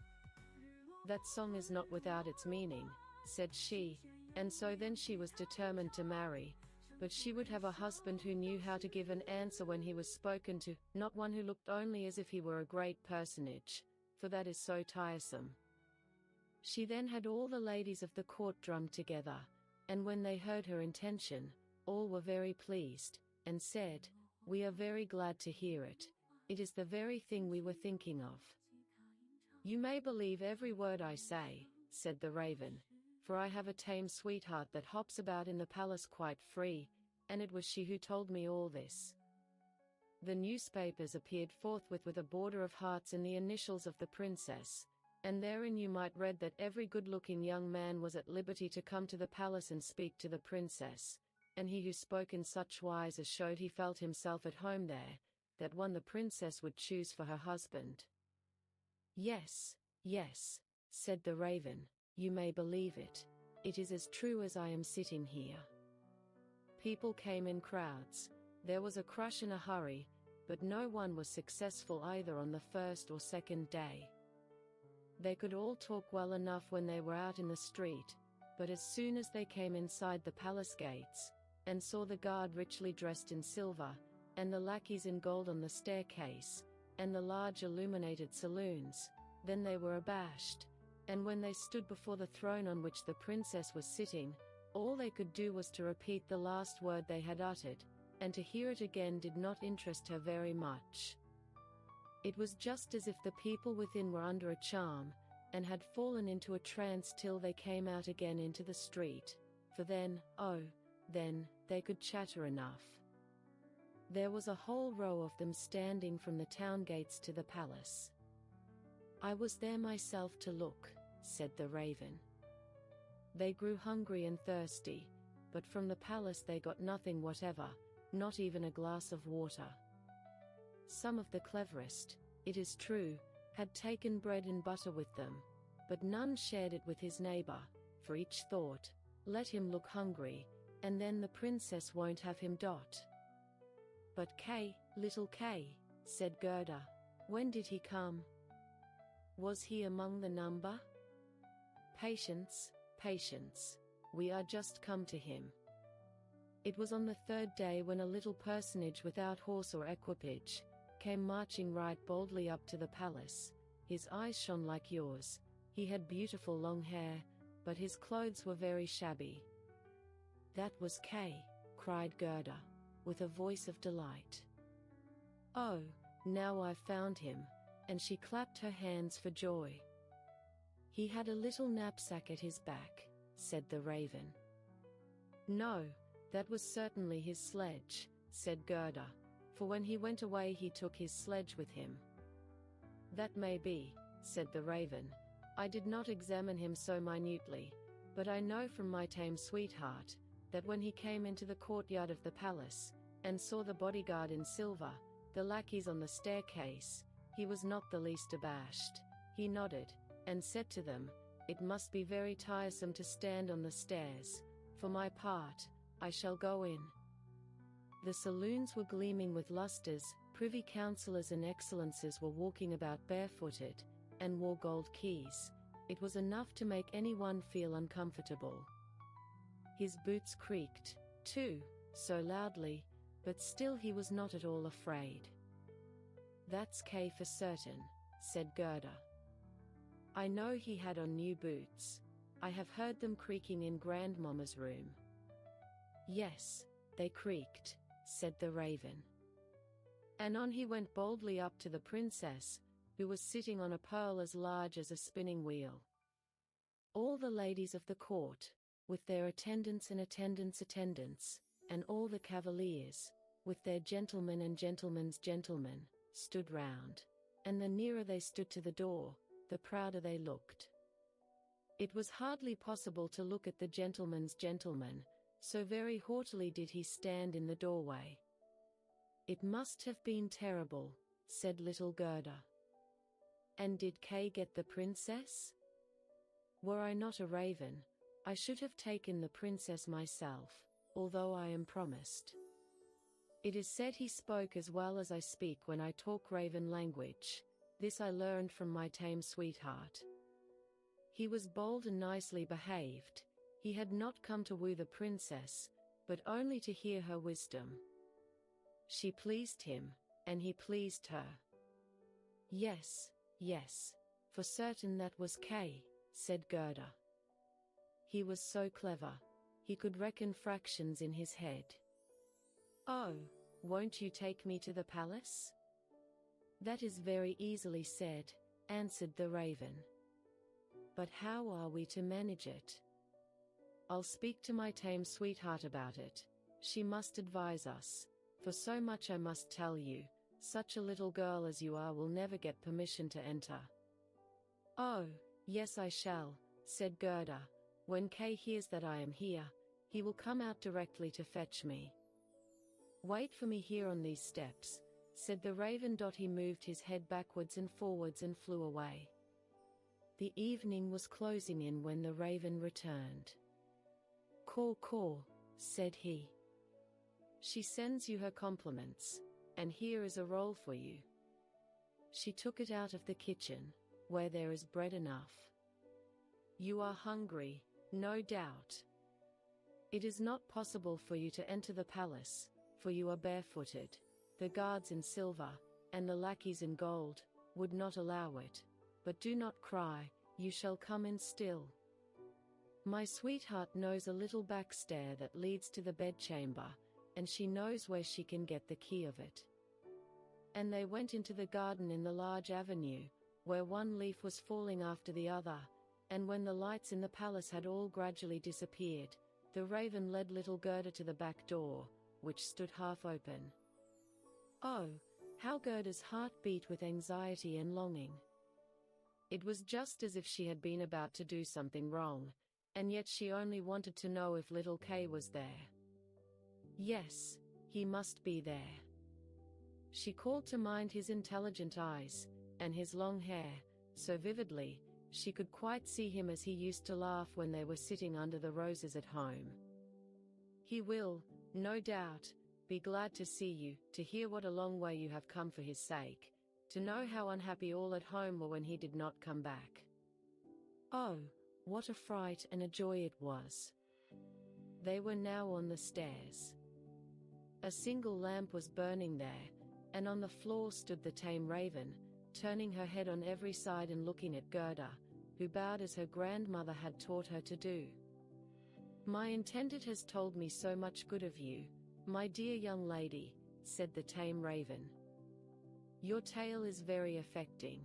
That song is not without its meaning," said she, and so then she was determined to marry, but she would have a husband who knew how to give an answer when he was spoken to, not one who looked only as if he were a great personage, for that is so tiresome. She then had all the ladies of the court drummed together, and when they heard her intention, all were very pleased, and said, "We are very glad to hear it. It is the very thing we were thinking of." "You may believe every word I say," said the raven, "for I have a tame sweetheart that hops about in the palace quite free, and it was she who told me all this." The newspapers appeared forthwith with a border of hearts and the initials of the princess, and therein you might read that every good-looking young man was at liberty to come to the palace and speak to the princess, and he who spoke in such wise as showed he felt himself at home there, that one the princess would choose for her husband. "Yes, yes," said the raven, "you may believe it. It is as true as I am sitting here." People came in crowds. There was a crush and a hurry, but no one was successful either on the first or second day. They could all talk well enough when they were out in the street, but as soon as they came inside the palace gates, and saw the guard richly dressed in silver, and the lackeys in gold on the staircase, and the large illuminated saloons, then they were abashed, and when they stood before the throne on which the princess was sitting, all they could do was to repeat the last word they had uttered, and to hear it again did not interest her very much. It was just as if the people within were under a charm, and had fallen into a trance till they came out again into the street, for then, oh, then, they could chatter enough. There was a whole row of them standing from the town gates to the palace. "I was there myself to look," said the raven. "They grew hungry and thirsty, but from the palace they got nothing whatever, not even a glass of water. Some of the cleverest, it is true, had taken bread and butter with them, but none shared it with his neighbor, for each thought, 'Let him look hungry, and then the princess won't have him dot.'" "But Kay, little Kay," said Gerda, "when did he come? Was he among the number?" "Patience, patience, we are just come to him." It was on the third day when a little personage without horse or equipage came marching right boldly up to the palace. His eyes shone like yours, he had beautiful long hair, but his clothes were very shabby. "That was Kay," cried Gerda, with a voice of delight. "Oh, now I've found him," and she clapped her hands for joy. "He had a little knapsack at his back," said the raven. "No, that was certainly his sledge," said Gerda, "for when he went away he took his sledge with him." "That may be," said the raven. "I did not examine him so minutely, but I know from my tame sweetheart, that when he came into the courtyard of the palace, and saw the bodyguard in silver, the lackeys on the staircase, he was not the least abashed. He nodded, and said to them, 'It must be very tiresome to stand on the stairs. For my part, I shall go in.'" The saloons were gleaming with lustres, privy councillors and excellences were walking about barefooted, and wore gold keys. It was enough to make anyone feel uncomfortable. His boots creaked, too, so loudly, but still he was not at all afraid. "That's Kay for certain," said Gerda. "I know he had on new boots. I have heard them creaking in Grandmamma's room." "Yes, they creaked," said the raven. And on he went boldly up to the princess, who was sitting on a pearl as large as a spinning wheel. All the ladies of the court, with their attendants and attendants, and all the cavaliers, with their gentlemen and gentlemen's gentlemen, stood round, and the nearer they stood to the door, the prouder they looked. It was hardly possible to look at the gentleman's gentleman, so very haughtily did he stand in the doorway. "It must have been terrible," said little Gerda. "And did Kay get the princess? Were I not a raven, I should have taken the princess myself, although I am promised." It is said he spoke as well as I speak when I talk raven language. This I learned from my tame sweetheart. He was bold and nicely behaved. He had not come to woo the princess, but only to hear her wisdom. She pleased him, and he pleased her. "Yes, yes, for certain that was Kay," said Gerda. "He was so clever, he could reckon fractions in his head." "Oh, won't you take me to the palace?" "That is very easily said," answered the raven. "But how are we to manage it?" "I'll speak to my tame sweetheart about it. She must advise us. For so much I must tell you, such a little girl as you are will never get permission to enter." "Oh, yes I shall," said Gerda. "When Kay hears that I am here, he will come out directly to fetch me." "Wait for me here on these steps," said the raven. He moved his head backwards and forwards and flew away. The evening was closing in when the raven returned. "Caw, caw," said he. "She sends you her compliments, and here is a roll for you." She took it out of the kitchen, where there is bread enough. "You are hungry, no doubt. It is not possible for you to enter the palace, for you are barefooted. The guards in silver, and the lackeys in gold, would not allow it. But do not cry, you shall come in still. My sweetheart knows a little back stair that leads to the bedchamber, and she knows where she can get the key of it." And they went into the garden in the large avenue, where one leaf was falling after the other, and when the lights in the palace had all gradually disappeared, the raven led little Gerda to the back door, which stood half open. Oh, how Gerda's heart beat with anxiety and longing! It was just as if she had been about to do something wrong, and yet she only wanted to know if little Kay was there. Yes, he must be there. She called to mind his intelligent eyes, and his long hair, so vividly, she could quite see him as he used to laugh when they were sitting under the roses at home. He will, no doubt, be glad to see you, to hear what a long way you have come for his sake, to know how unhappy all at home were when he did not come back. Oh, what a fright and a joy it was! They were now on the stairs. A single lamp was burning there, and on the floor stood the tame raven, turning her head on every side and looking at Gerda, who bowed as her grandmother had taught her to do. "My intended has told me so much good of you, my dear young lady," said the tame raven. "Your tale is very affecting.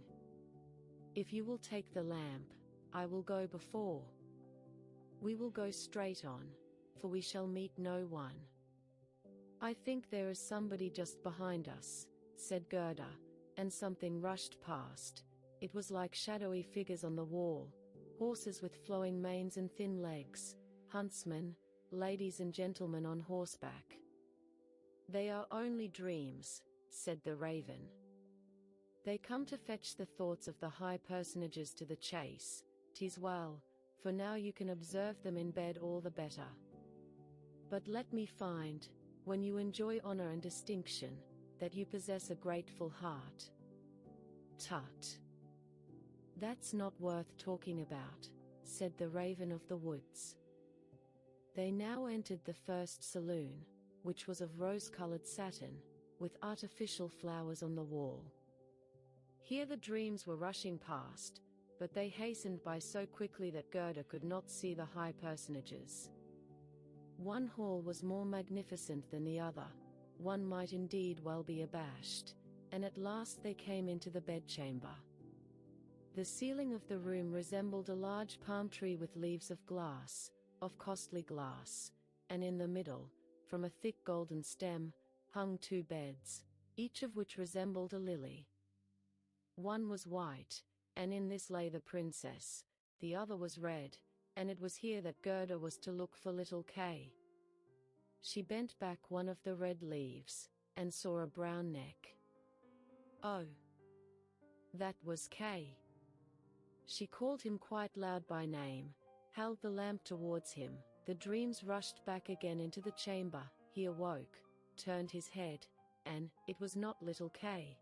If you will take the lamp, I will go before. We will go straight on, for we shall meet no one." "I think there is somebody just behind us," said Gerda, and something rushed past. It was like shadowy figures on the wall, horses with flowing manes and thin legs, huntsmen, ladies and gentlemen on horseback. "They are only dreams," said the raven. "They come to fetch the thoughts of the high personages to the chase. 'Tis well, for now you can observe them in bed all the better. But let me find, when you enjoy honor and distinction, that you possess a grateful heart." "Tut! That's not worth talking about," said the raven of the woods. They now entered the first saloon, which was of rose-colored satin, with artificial flowers on the wall. Here the dreams were rushing past, but they hastened by so quickly that Gerda could not see the high personages. One hall was more magnificent than the other, one might indeed well be abashed, and at last they came into the bedchamber. The ceiling of the room resembled a large palm tree with leaves of glass, of costly glass, and in the middle, from a thick golden stem, hung two beds, each of which resembled a lily. One was white, and in this lay the princess, the other was red, and it was here that Gerda was to look for little Kay. She bent back one of the red leaves, and saw a brown neck. Oh! That was Kay. She called him quite loud by name, held the lamp towards him. The dreams rushed back again into the chamber. He awoke, turned his head, and it was not little Kay.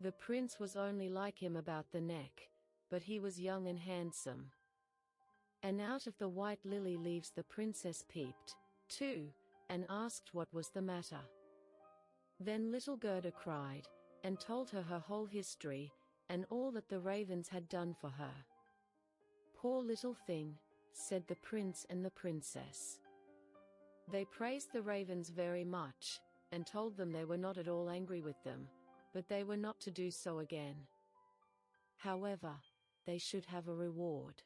The prince was only like him about the neck, but he was young and handsome. And out of the white lily leaves the princess peeped, too, and asked what was the matter. Then little Gerda cried, and told her whole history, and all that the ravens had done for her. "Poor little thing," said the prince and the princess. They praised the ravens very much, and told them they were not at all angry with them, but they were not to do so again. However, they should have a reward.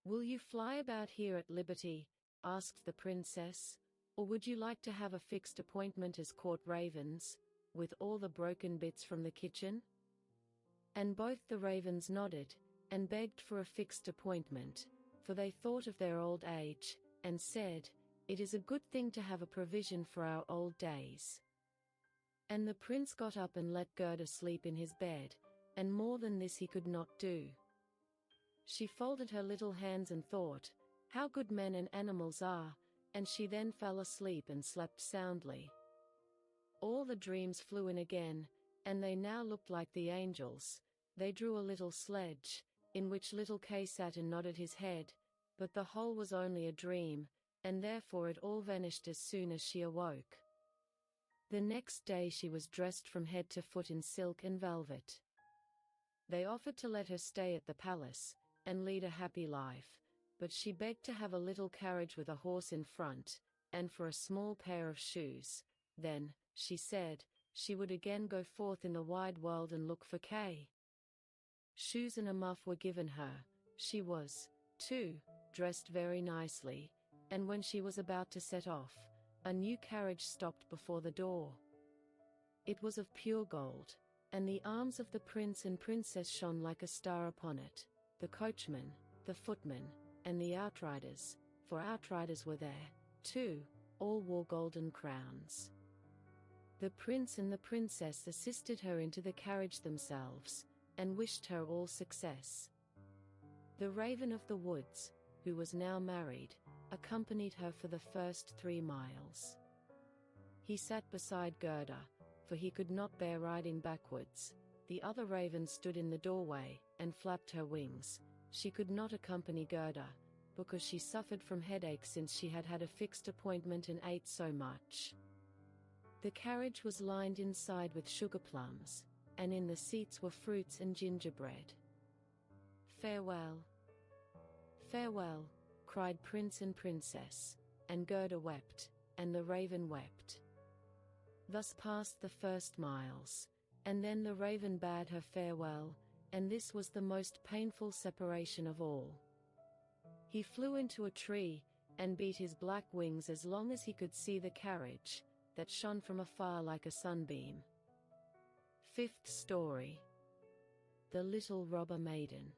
"Will you fly about here at liberty?" asked the princess, Or would you like to have a fixed appointment as court ravens, with all the broken bits from the kitchen?" And both the ravens nodded, and begged for a fixed appointment, for they thought of their old age, and said, "It is a good thing to have a provision for our old days." And the prince got up and let Gerda sleep in his bed, and more than this he could not do. She folded her little hands and thought, "How good men and animals are," and she then fell asleep and slept soundly. All the dreams flew in again, and they now looked like the angels. They drew a little sledge, in which little Kay sat and nodded his head, but the whole was only a dream, and therefore it all vanished as soon as she awoke. The next day she was dressed from head to foot in silk and velvet. They offered to let her stay at the palace, and lead a happy life, but she begged to have a little carriage with a horse in front, and for a small pair of shoes. Then, she said, she would again go forth in the wide world and look for Kay. Shoes and a muff were given her. She was, too, dressed very nicely, and when she was about to set off, a new carriage stopped before the door. It was of pure gold, and the arms of the prince and princess shone like a star upon it, the coachman, the footman, and the outriders, for outriders were there, too, all wore golden crowns. The prince and the princess assisted her into the carriage themselves, and wished her all success. The Raven of the Woods, who was now married, accompanied her for the first 3 miles. He sat beside Gerda, for he could not bear riding backwards. The other ravens stood in the doorway, and flapped her wings. She could not accompany Gerda, because she suffered from headache since she had had a fixed appointment and ate so much. The carriage was lined inside with sugar plums, and in the seats were fruits and gingerbread. "Farewell! Farewell!" cried Prince and Princess, and Gerda wept, and the Raven wept. Thus passed the first miles, and then the Raven bade her farewell, and this was the most painful separation of all. He flew into a tree, and beat his black wings as long as he could see the carriage, that shone from afar like a sunbeam. 5th story. The Little Robber Maiden.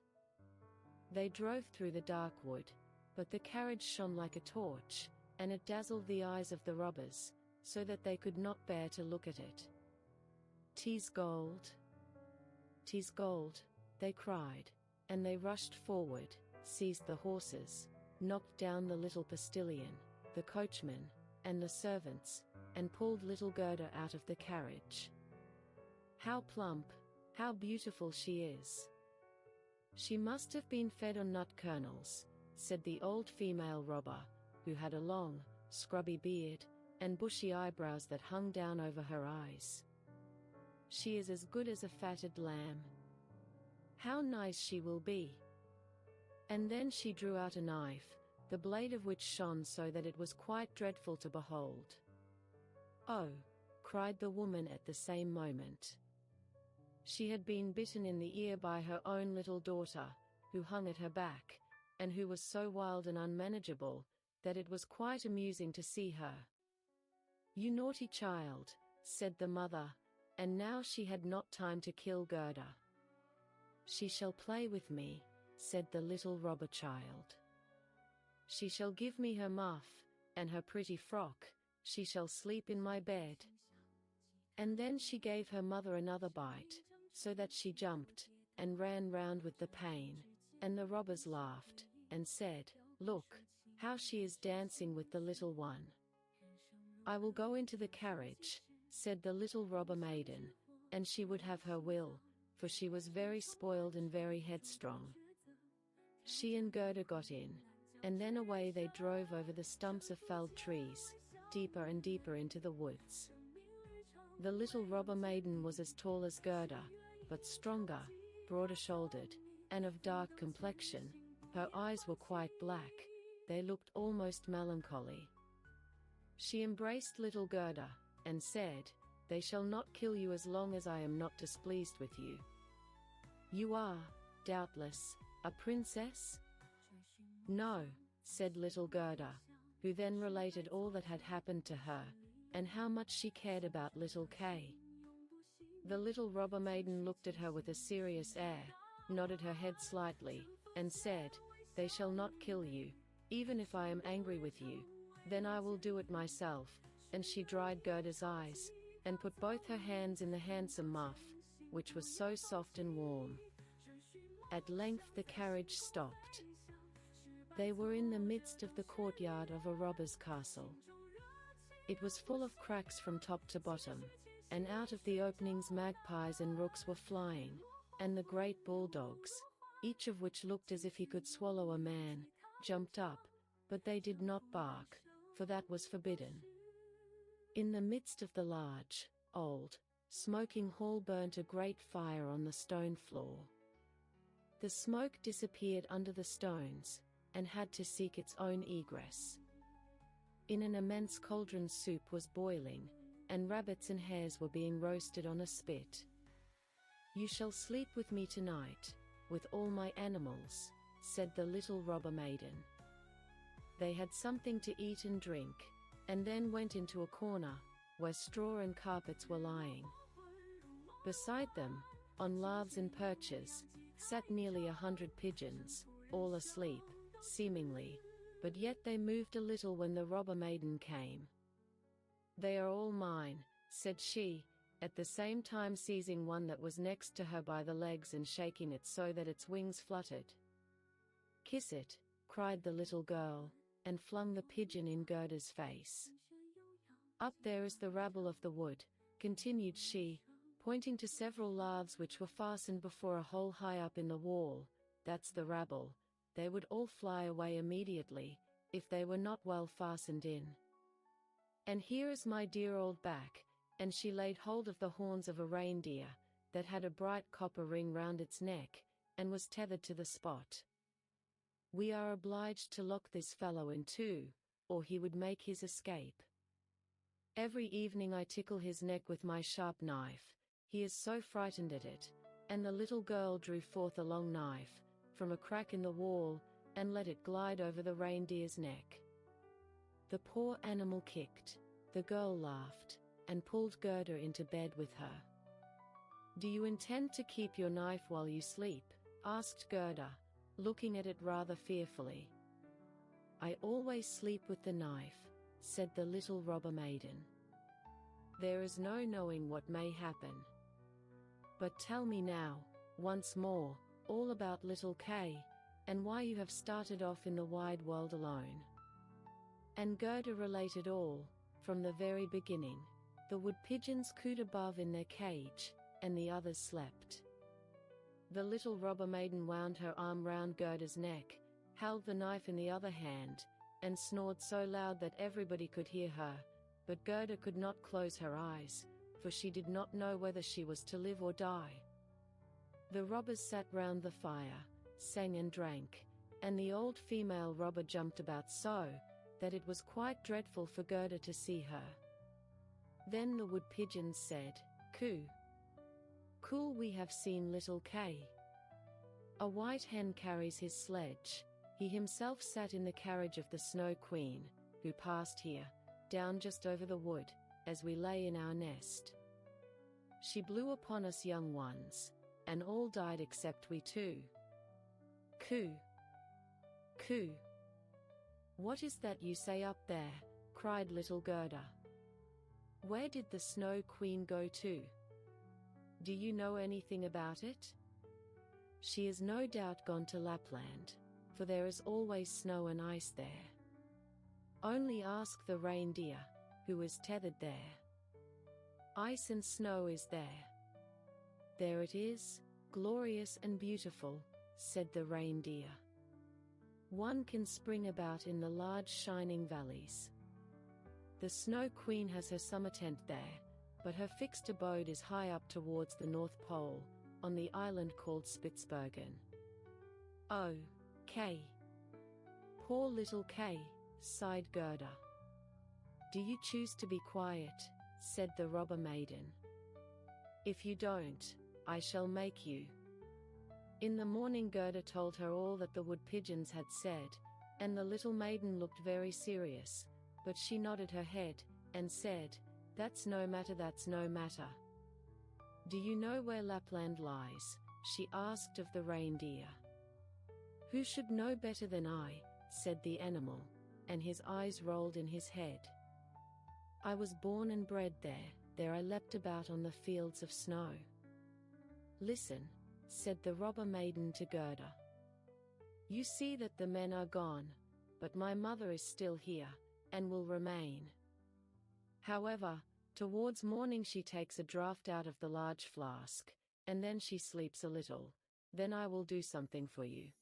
They drove through the dark wood, but the carriage shone like a torch, and it dazzled the eyes of the robbers, so that they could not bear to look at it. "'Tis gold! 'Tis gold!" they cried, and they rushed forward, seized the horses, knocked down the little postilion, the coachman, and the servants, and pulled little Gerda out of the carriage. "How plump, how beautiful she is! She must have been fed on nut kernels," said the old female robber, who had a long, scrubby beard, and bushy eyebrows that hung down over her eyes. "She is as good as a fatted lamb. How nice she will be!" And then she drew out a knife, the blade of which shone so that it was quite dreadful to behold. "Oh!" cried the woman at the same moment. She had been bitten in the ear by her own little daughter, who hung at her back, and who was so wild and unmanageable, that it was quite amusing to see her. "You naughty child," said the mother, and now she had not time to kill Gerda. "She shall play with me," said the little robber child. "She shall give me her muff, and her pretty frock, she shall sleep in my bed." And then she gave her mother another bite, so that she jumped, and ran round with the pain, and the robbers laughed, and said, "Look, how she is dancing with the little one." "I will go into the carriage," said the little robber maiden, and she would have her will, for she was very spoiled and very headstrong. She and Gerda got in, and then away they drove over the stumps of felled trees, deeper and deeper into the woods. The little robber maiden was as tall as Gerda, but stronger, broader-shouldered, and of dark complexion. Her eyes were quite black, they looked almost melancholy. She embraced little Gerda, and said, "They shall not kill you as long as I am not displeased with you. You are, doubtless, a princess?" "No," said little Gerda, who then related all that had happened to her, and how much she cared about little Kay. The little robber maiden looked at her with a serious air, nodded her head slightly, and said, "They shall not kill you, even if I am angry with you, then I will do it myself," and she dried Gerda's eyes, and put both her hands in the handsome muff, which was so soft and warm. At length the carriage stopped. They were in the midst of the courtyard of a robber's castle. It was full of cracks from top to bottom, and out of the openings magpies and rooks were flying, and the great bulldogs, each of which looked as if he could swallow a man, jumped up, but they did not bark, for that was forbidden. In the midst of the large, old, smoking hall burnt a great fire on the stone floor. The smoke disappeared under the stones, and had to seek its own egress. In an immense cauldron soup was boiling, and rabbits and hares were being roasted on a spit. "You shall sleep with me tonight, with all my animals," said the little robber maiden. They had something to eat and drink, and then went into a corner, where straw and carpets were lying. Beside them, on laths and perches, sat nearly 100 pigeons, all asleep, seemingly, but yet they moved a little when the robber maiden came. "They are all mine," said she, at the same time seizing one that was next to her by the legs and shaking it so that its wings fluttered. "Kiss it," cried the little girl, and flung the pigeon in Gerda's face. "Up there is the rabble of the wood," continued she, pointing to several laths which were fastened before a hole high up in the wall. "That's the rabble. They would all fly away immediately, if they were not well fastened in. And here is my dear old back," and she laid hold of the horns of a reindeer, that had a bright copper ring round its neck, and was tethered to the spot. "We are obliged to lock this fellow in too, or he would make his escape. Every evening I tickle his neck with my sharp knife, he is so frightened at it," and the little girl drew forth a long knife, from a crack in the wall, and let it glide over the reindeer's neck. The poor animal kicked, the girl laughed, and pulled Gerda into bed with her. "Do you intend to keep your knife while you sleep?" asked Gerda, looking at it rather fearfully. "I always sleep with the knife," said the little robber maiden. "There is no knowing what may happen. But tell me now, once more, all about little Kay, and why you have started off in the wide world alone." And Gerda related all, from the very beginning. The wood pigeons cooed above in their cage, and the others slept. The little robber maiden wound her arm round Gerda's neck, held the knife in the other hand, and snored so loud that everybody could hear her, but Gerda could not close her eyes, for she did not know whether she was to live or die. The robbers sat round the fire, sang and drank, and the old female robber jumped about so, that it was quite dreadful for Gerda to see her. Then the wood pigeons said, "Coo! Cool, we have seen little Kay. A white hen carries his sledge, he himself sat in the carriage of the Snow Queen, who passed here, down just over the wood, as we lay in our nest. She blew upon us young ones, and all died except we two. Coo! Coo! What is that you say up there?" cried little Gerda. "Where did the Snow Queen go to? Do you know anything about it?" "She is no doubt gone to Lapland, for there is always snow and ice there. Only ask the reindeer, who is tethered there. Ice and snow is there. There it is, glorious and beautiful," said the reindeer. "One can spring about in the large shining valleys. The Snow Queen has her summer tent there, but her fixed abode is high up towards the North Pole, on the island called Spitsbergen." "Oh, Kay! Poor little Kay," sighed Gerda. "Do you choose to be quiet?" said the robber maiden. "If you don't, I shall make you." In the morning Gerda told her all that the wood pigeons had said, And the little maiden looked very serious, but she nodded her head, and said, "That's no matter, that's no matter." "Do you know where Lapland lies?" she asked of the reindeer. "Who should know better than I?" said the animal, and his eyes rolled in his head. "I was born and bred there, there I leapt about on the fields of snow." "Listen," said the robber maiden to Gerda. "You see that the men are gone, but my mother is still here, and will remain. However, towards morning she takes a draught out of the large flask, and then she sleeps a little, then I will do something for you."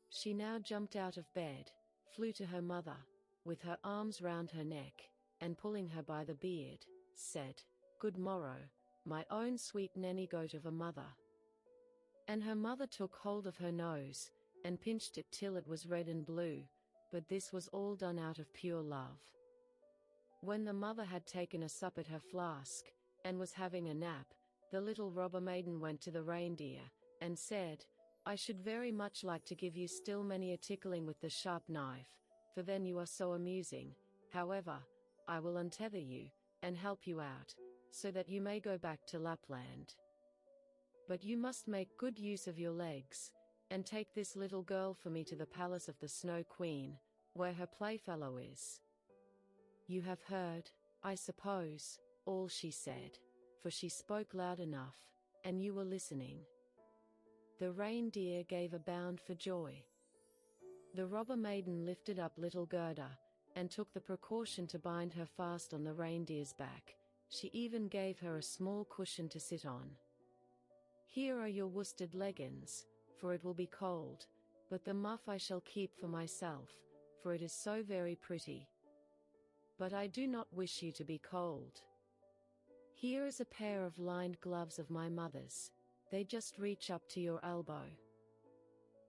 She now jumped out of bed, flew to her mother, with her arms round her neck, and pulling her by the beard, said, "Good morrow, my own sweet nanny goat of a mother." And her mother took hold of her nose, and pinched it till it was red and blue, but this was all done out of pure love. When the mother had taken a sup at her flask, and was having a nap, the little robber maiden went to the reindeer, and said, "I should very much like to give you still many a tickling with the sharp knife, for then you are so amusing. However, I will untether you, and help you out, so that you may go back to Lapland. But you must make good use of your legs, and take this little girl for me to the palace of the Snow Queen, where her playfellow is." You have heard, I suppose, all she said, for she spoke loud enough, and you were listening. The reindeer gave a bound for joy. The robber maiden lifted up little Gerda, and took the precaution to bind her fast on the reindeer's back. She even gave her a small cushion to sit on. "Here are your worsted leggings, for it will be cold, but the muff I shall keep for myself, for it is so very pretty. But I do not wish you to be cold. Here is a pair of lined gloves of my mother's, they just reach up to your elbow.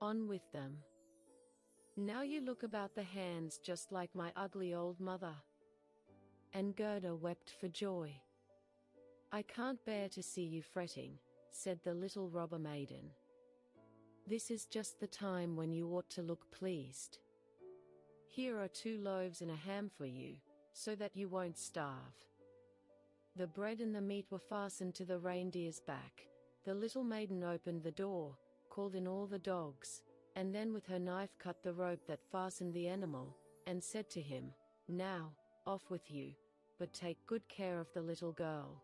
On with them. Now you look about the hands just like my ugly old mother." And Gerda wept for joy. "I can't bear to see you fretting," said the little robber maiden. "This is just the time when you ought to look pleased. Here are 2 loaves and a ham for you, so that you won't starve." The bread and the meat were fastened to the reindeer's back. The little maiden opened the door, called in all the dogs, and then with her knife cut the rope that fastened the animal, and said to him, "Now, off with you, but take good care of the little girl."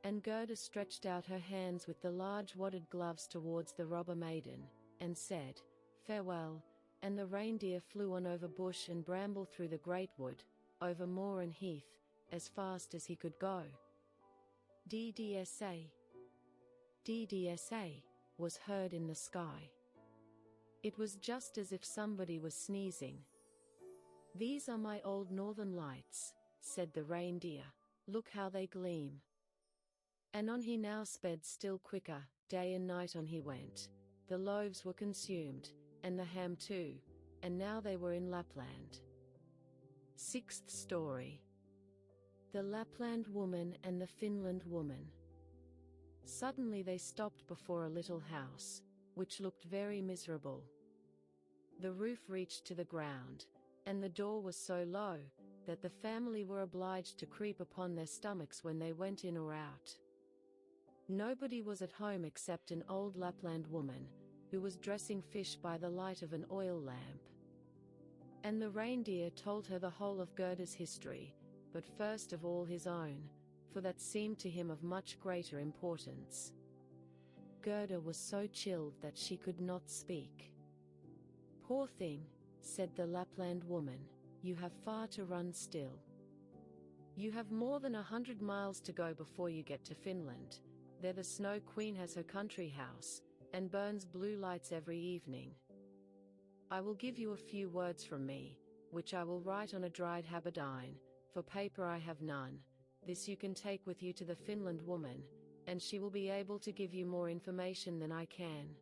And Gerda stretched out her hands with the large wadded gloves towards the robber maiden, and said, "Farewell," and the reindeer flew on over bush and bramble through the great wood, over moor and heath, as fast as he could go. DDSA. DDSA was heard in the sky. It was just as if somebody was sneezing. "These are my old northern lights," said the reindeer, "look how they gleam." And on he now sped still quicker, day and night on he went. The loaves were consumed, and the ham too, and now they were in Lapland. 6th story. The Lapland Woman and the Finland Woman. Suddenly they stopped before a little house, which looked very miserable. The roof reached to the ground, and the door was so low, that the family were obliged to creep upon their stomachs when they went in or out. Nobody was at home except an old Lapland woman, who was dressing fish by the light of an oil lamp. And the reindeer told her the whole of Gerda's history, but first of all his own, for that seemed to him of much greater importance. Gerda was so chilled that she could not speak. "Poor thing," said the Lapland woman, "you have far to run still. You have more than 100 miles to go before you get to Finland. There the Snow Queen has her country house, and burns blue lights every evening. I will give you a few words from me, which I will write on a dried haberdine, for paper I have none. This you can take with you to the Finland woman, and she will be able to give you more information than I can."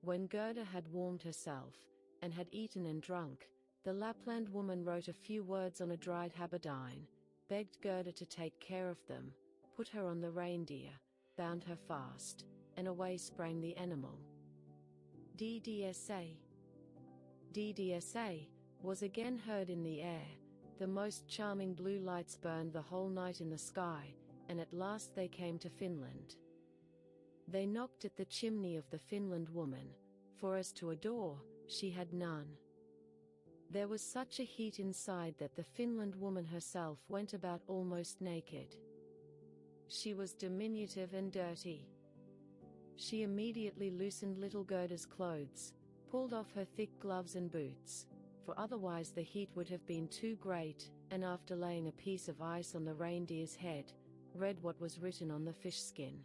When Gerda had warmed herself, and had eaten and drunk, the Lapland woman wrote a few words on a dried haberdine, begged Gerda to take care of them, put her on the reindeer, bound her fast, and away sprang the animal. DDSA. DDSA, was again heard in the air. The most charming blue lights burned the whole night in the sky, and at last they came to Finland. They knocked at the chimney of the Finland woman, for as to a door, she had none. There was such a heat inside that the Finland woman herself went about almost naked. She was diminutive and dirty. She immediately loosened little Gerda's clothes, pulled off her thick gloves and boots, for otherwise the heat would have been too great, and after laying a piece of ice on the reindeer's head, read what was written on the fish skin.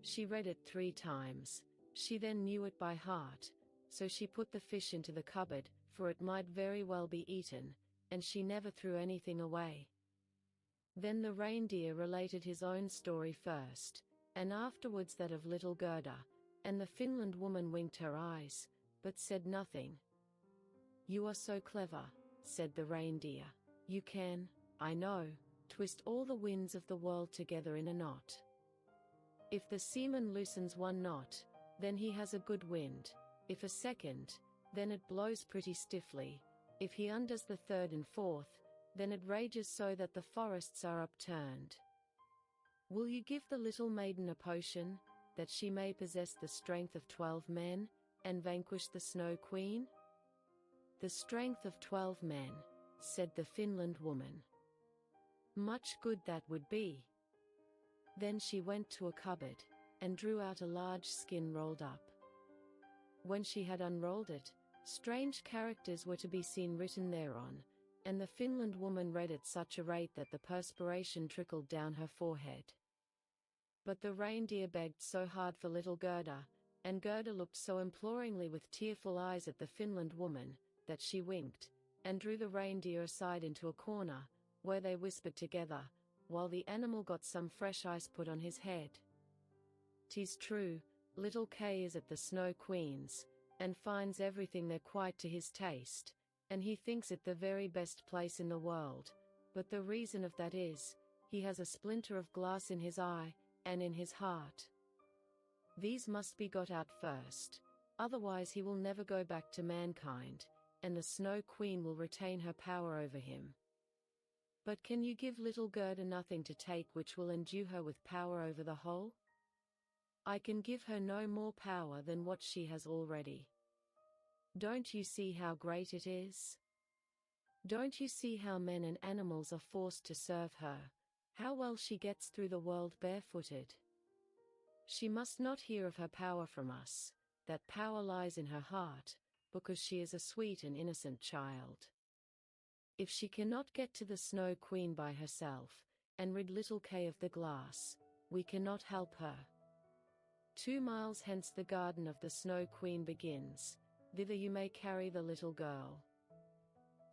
She read it 3 times. She then knew it by heart, so she put the fish into the cupboard, for it might very well be eaten, and she never threw anything away. Then the reindeer related his own story first, and afterwards that of little Gerda, and the Finland woman winked her eyes, but said nothing. "You are so clever," said the reindeer. "You can, I know, twist all the winds of the world together in a knot. If the seaman loosens 1 knot, then he has a good wind. If a second, then it blows pretty stiffly. If he undoes the 3rd and 4th, then it rages so that the forests are upturned. Will you give the little maiden a potion, that she may possess the strength of 12 men, and vanquish the Snow Queen?" "The strength of 12 men," said the Finland woman. "Much good that would be." Then she went to a cupboard, and drew out a large skin rolled up. When she had unrolled it, strange characters were to be seen written thereon, and the Finland woman read at such a rate that the perspiration trickled down her forehead. But the reindeer begged so hard for little Gerda, and Gerda looked so imploringly with tearful eyes at the Finland woman, that she winked, and drew the reindeer aside into a corner, where they whispered together, while the animal got some fresh ice put on his head. "'Tis true, little Kay is at the Snow Queen's, and finds everything there quite to his taste, and he thinks it the very best place in the world, but the reason of that is, he has a splinter of glass in his eye, and in his heart. These must be got out first, otherwise he will never go back to mankind, and the Snow Queen will retain her power over him. But can you give little Gerda nothing to take which will endue her with power over the whole?" "I can give her no more power than what she has already. Don't you see how great it is? Don't you see how men and animals are forced to serve her, how well she gets through the world barefooted? She must not hear of her power from us, that power lies in her heart, because she is a sweet and innocent child. If she cannot get to the Snow Queen by herself, and rid little Kay of the glass, we cannot help her. 2 miles hence the garden of the Snow Queen begins, thither you may carry the little girl.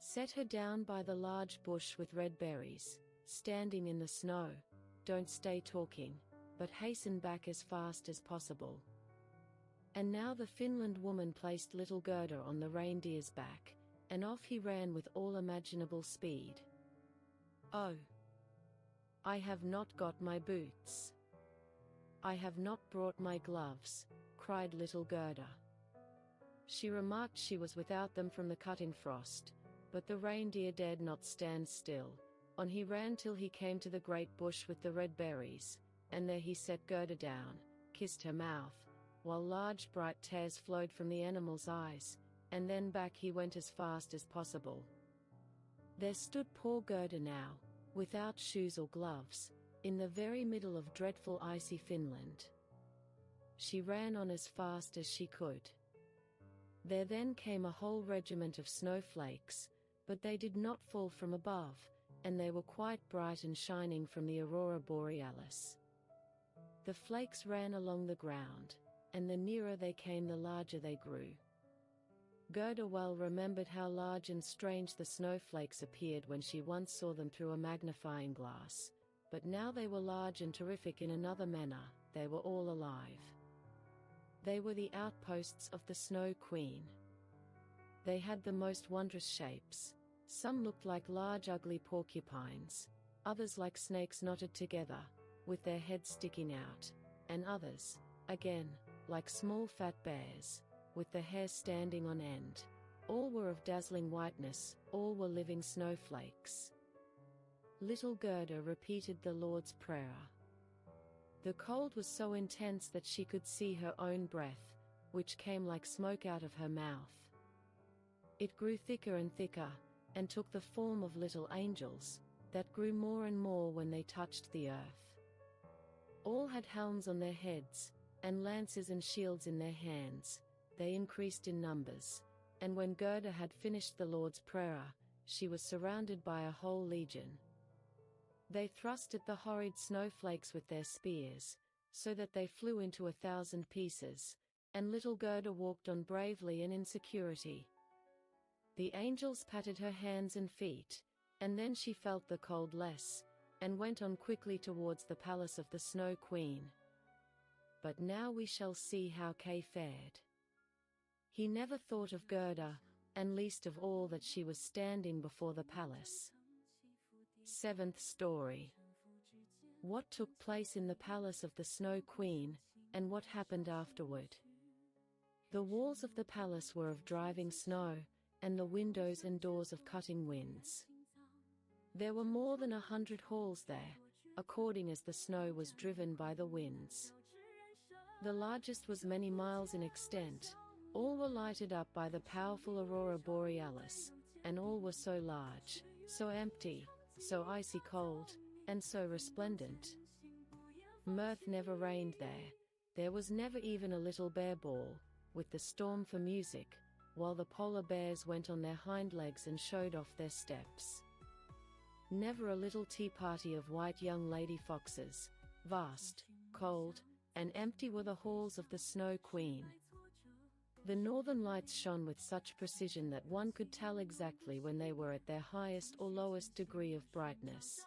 Set her down by the large bush with red berries, standing in the snow. Don't stay talking, but hasten back as fast as possible." And now the Finland woman placed little Gerda on the reindeer's back, and off he ran with all imaginable speed. "Oh! I have not got my boots. I have not brought my gloves," cried little Gerda. She remarked she was without them from the cutting frost, but the reindeer dared not stand still. On he ran till he came to the great bush with the red berries, and there he set Gerda down, kissed her mouth, while large bright tears flowed from the animal's eyes, and then back he went as fast as possible. There stood poor Gerda now, without shoes or gloves, in the very middle of dreadful icy Finland. She ran on as fast as she could. There then came a whole regiment of snowflakes, but they did not fall from above, and they were quite bright and shining from the aurora borealis. The flakes ran along the ground, and the nearer they came the larger they grew. Gerda well remembered how large and strange the snowflakes appeared when she once saw them through a magnifying glass, but now they were large and terrific in another manner. They were all alive. They were the outposts of the Snow Queen. They had the most wondrous shapes. Some looked like large ugly porcupines, others like snakes knotted together, with their heads sticking out, and others, again, like small fat bears, with the hair standing on end. All were of dazzling whiteness, all were living snowflakes. Little Gerda repeated the Lord's Prayer. The cold was so intense that she could see her own breath, which came like smoke out of her mouth. It grew thicker and thicker, and took the form of little angels, that grew more and more when they touched the earth. All had helms on their heads, and lances and shields in their hands. They increased in numbers, and when Gerda had finished the Lord's Prayer, she was surrounded by a whole legion. They thrust at the horrid snowflakes with their spears, so that they flew into 1,000 pieces, and little Gerda walked on bravely and in security. The angels patted her hands and feet, and then she felt the cold less, and went on quickly towards the palace of the Snow Queen. But now we shall see how Kay fared. He never thought of Gerda, and least of all that she was standing before the palace. 7th story. What took place in the palace of the Snow Queen, and what happened afterward? The walls of the palace were of driving snow, and the windows and doors of cutting winds. There were more than 100 halls there, according as the snow was driven by the winds. The largest was many miles in extent. All were lighted up by the powerful aurora borealis, and all were so large, so empty, so icy cold, and so resplendent. Mirth never reigned there. There was never even a little bear ball, with the storm for music, while the polar bears went on their hind legs and showed off their steps. Never a little tea party of white young lady foxes. Vast, cold, and empty were the halls of the Snow Queen. The northern lights shone with such precision that one could tell exactly when they were at their highest or lowest degree of brightness.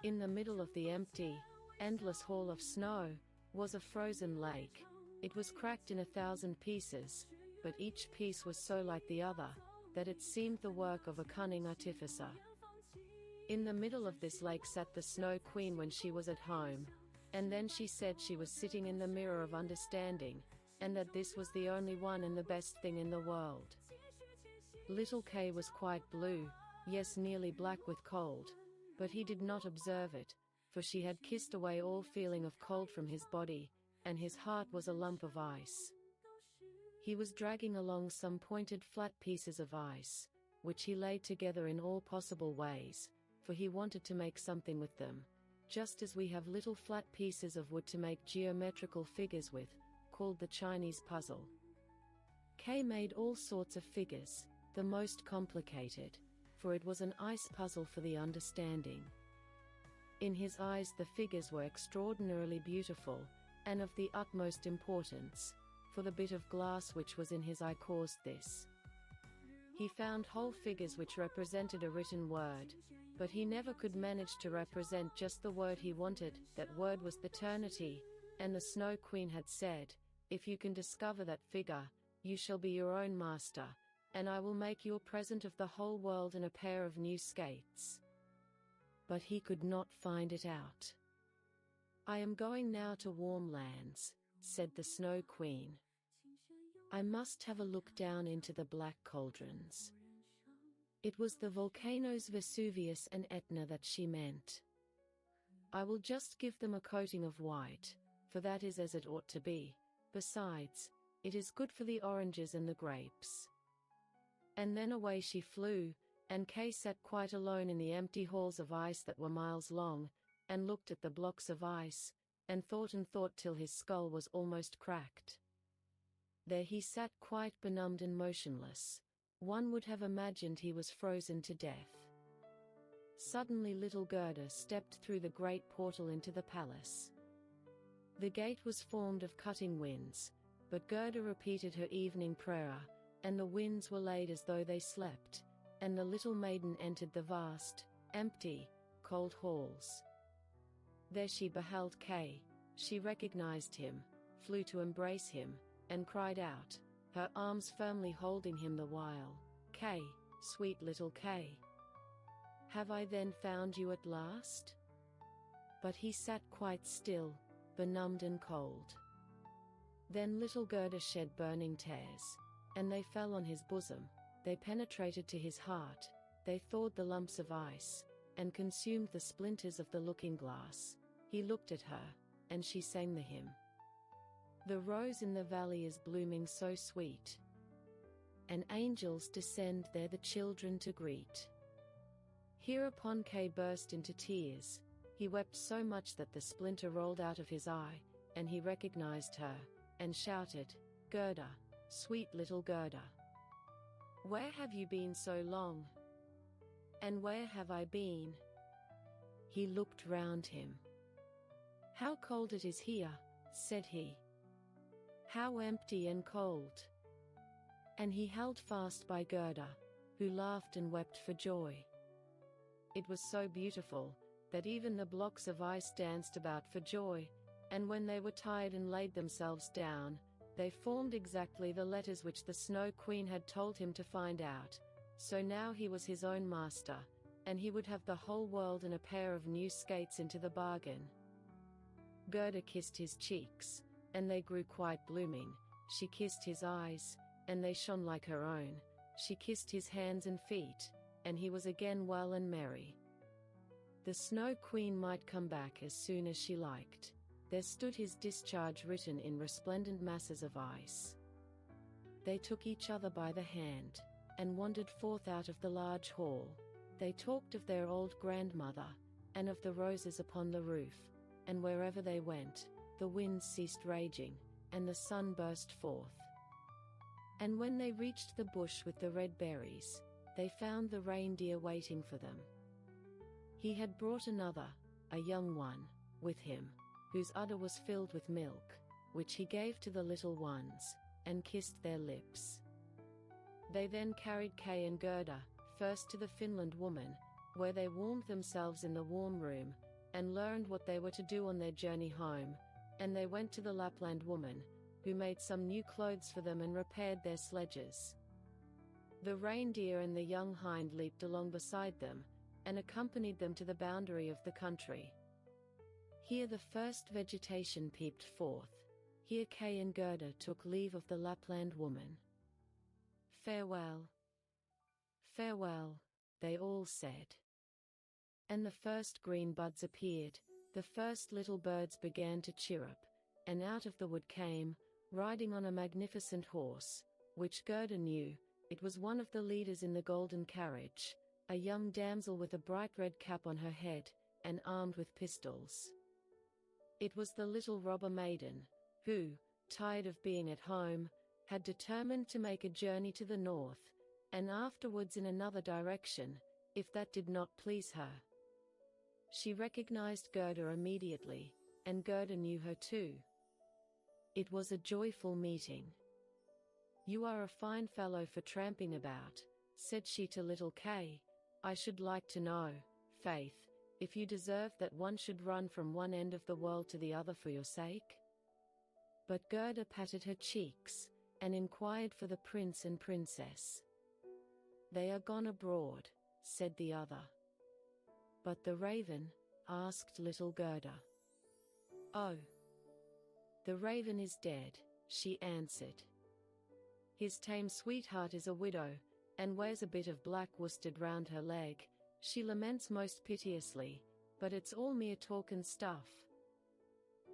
In the middle of the empty, endless hall of snow, was a frozen lake. It was cracked in 1,000 pieces, but each piece was so like the other, that it seemed the work of a cunning artificer. In the middle of this lake sat the Snow Queen when she was at home, and then she said she was sitting in the mirror of understanding, and that this was the only one and the best thing in the world. Little Kay was quite blue, yes, nearly black with cold, but he did not observe it, for she had kissed away all feeling of cold from his body, and his heart was a lump of ice. He was dragging along some pointed flat pieces of ice, which he laid together in all possible ways, for he wanted to make something with them, just as we have little flat pieces of wood to make geometrical figures with, called the Chinese puzzle. Kay made all sorts of figures, the most complicated, for it was an ice puzzle for the understanding. In his eyes the figures were extraordinarily beautiful, and of the utmost importance, for the bit of glass which was in his eye caused this. He found whole figures which represented a written word, but he never could manage to represent just the word he wanted. That word was eternity, and the Snow Queen had said, "If you can discover that figure, you shall be your own master, and I will make you a present of the whole world and a pair of new skates." But he could not find it out. "I am going now to warm lands," said the Snow Queen. "I must have a look down into the black cauldrons." It was the volcanoes Vesuvius and Etna that she meant. "I will just give them a coating of white, for that is as it ought to be. Besides, it is good for the oranges and the grapes." And then away she flew, and Kay sat quite alone in the empty halls of ice that were miles long, and looked at the blocks of ice, and thought till his skull was almost cracked. There he sat quite benumbed and motionless. One would have imagined he was frozen to death. Suddenly little Gerda stepped through the great portal into the palace. The gate was formed of cutting winds, but Gerda repeated her evening prayer, and the winds were laid as though they slept, and the little maiden entered the vast, empty, cold halls. There she beheld Kay. She recognized him, flew to embrace him, and cried out, her arms firmly holding him the while, "Kay, sweet little Kay! Have I then found you at last?" But he sat quite still, benumbed and cold. Then little Gerda shed burning tears, and they fell on his bosom, they penetrated to his heart, they thawed the lumps of ice, and consumed the splinters of the looking-glass. He looked at her, and she sang the hymn. The rose in the valley is blooming so sweet, and angels descend there the children to greet. Hereupon Kay burst into tears. He wept so much that the splinter rolled out of his eye, and he recognized her, and shouted, "Gerda, sweet little Gerda, where have you been so long? And where have I been?" He looked round him. "How cold it is here," said he. "How empty and cold." And he held fast by Gerda, who laughed and wept for joy. It was so beautiful, that even the blocks of ice danced about for joy, and when they were tired and laid themselves down, they formed exactly the letters which the Snow Queen had told him to find out. So now he was his own master, and he would have the whole world and a pair of new skates into the bargain. Gerda kissed his cheeks, and they grew quite blooming. She kissed his eyes, and they shone like her own. She kissed his hands and feet, and he was again well and merry. The Snow Queen might come back as soon as she liked. There stood his discharge written in resplendent masses of ice. They took each other by the hand, and wandered forth out of the large hall. They talked of their old grandmother, and of the roses upon the roof, and wherever they went, the wind ceased raging, and the sun burst forth. And when they reached the bush with the red berries, they found the reindeer waiting for them. He had brought another, a young one, with him, whose udder was filled with milk, which he gave to the little ones, and kissed their lips. They then carried Kay and Gerda, first to the Finland woman, where they warmed themselves in the warm room, and learned what they were to do on their journey home, and they went to the Lapland woman, who made some new clothes for them and repaired their sledges. The reindeer and the young hind leaped along beside them, and accompanied them to the boundary of the country. Here the first vegetation peeped forth. Here Kay and Gerda took leave of the Lapland woman. "Farewell, farewell," they all said. And the first green buds appeared, the first little birds began to chirrup, and out of the wood came, riding on a magnificent horse, which Gerda knew, it was one of the leaders in the golden carriage, a young damsel with a bright red cap on her head, and armed with pistols. It was the little robber maiden, who, tired of being at home, had determined to make a journey to the north, and afterwards in another direction, if that did not please her. She recognized Gerda immediately, and Gerda knew her too. It was a joyful meeting. "You are a fine fellow for tramping about," said she to little Kay. "I should like to know, faith, if you deserve that one should run from one end of the world to the other for your sake?" But Gerda patted her cheeks, and inquired for the prince and princess. "They are gone abroad," said the other. "But the raven?" asked little Gerda. "Oh, the raven is dead," she answered. "His tame sweetheart is a widow, and wears a bit of black worsted round her leg. She laments most piteously, but it's all mere talk and stuff.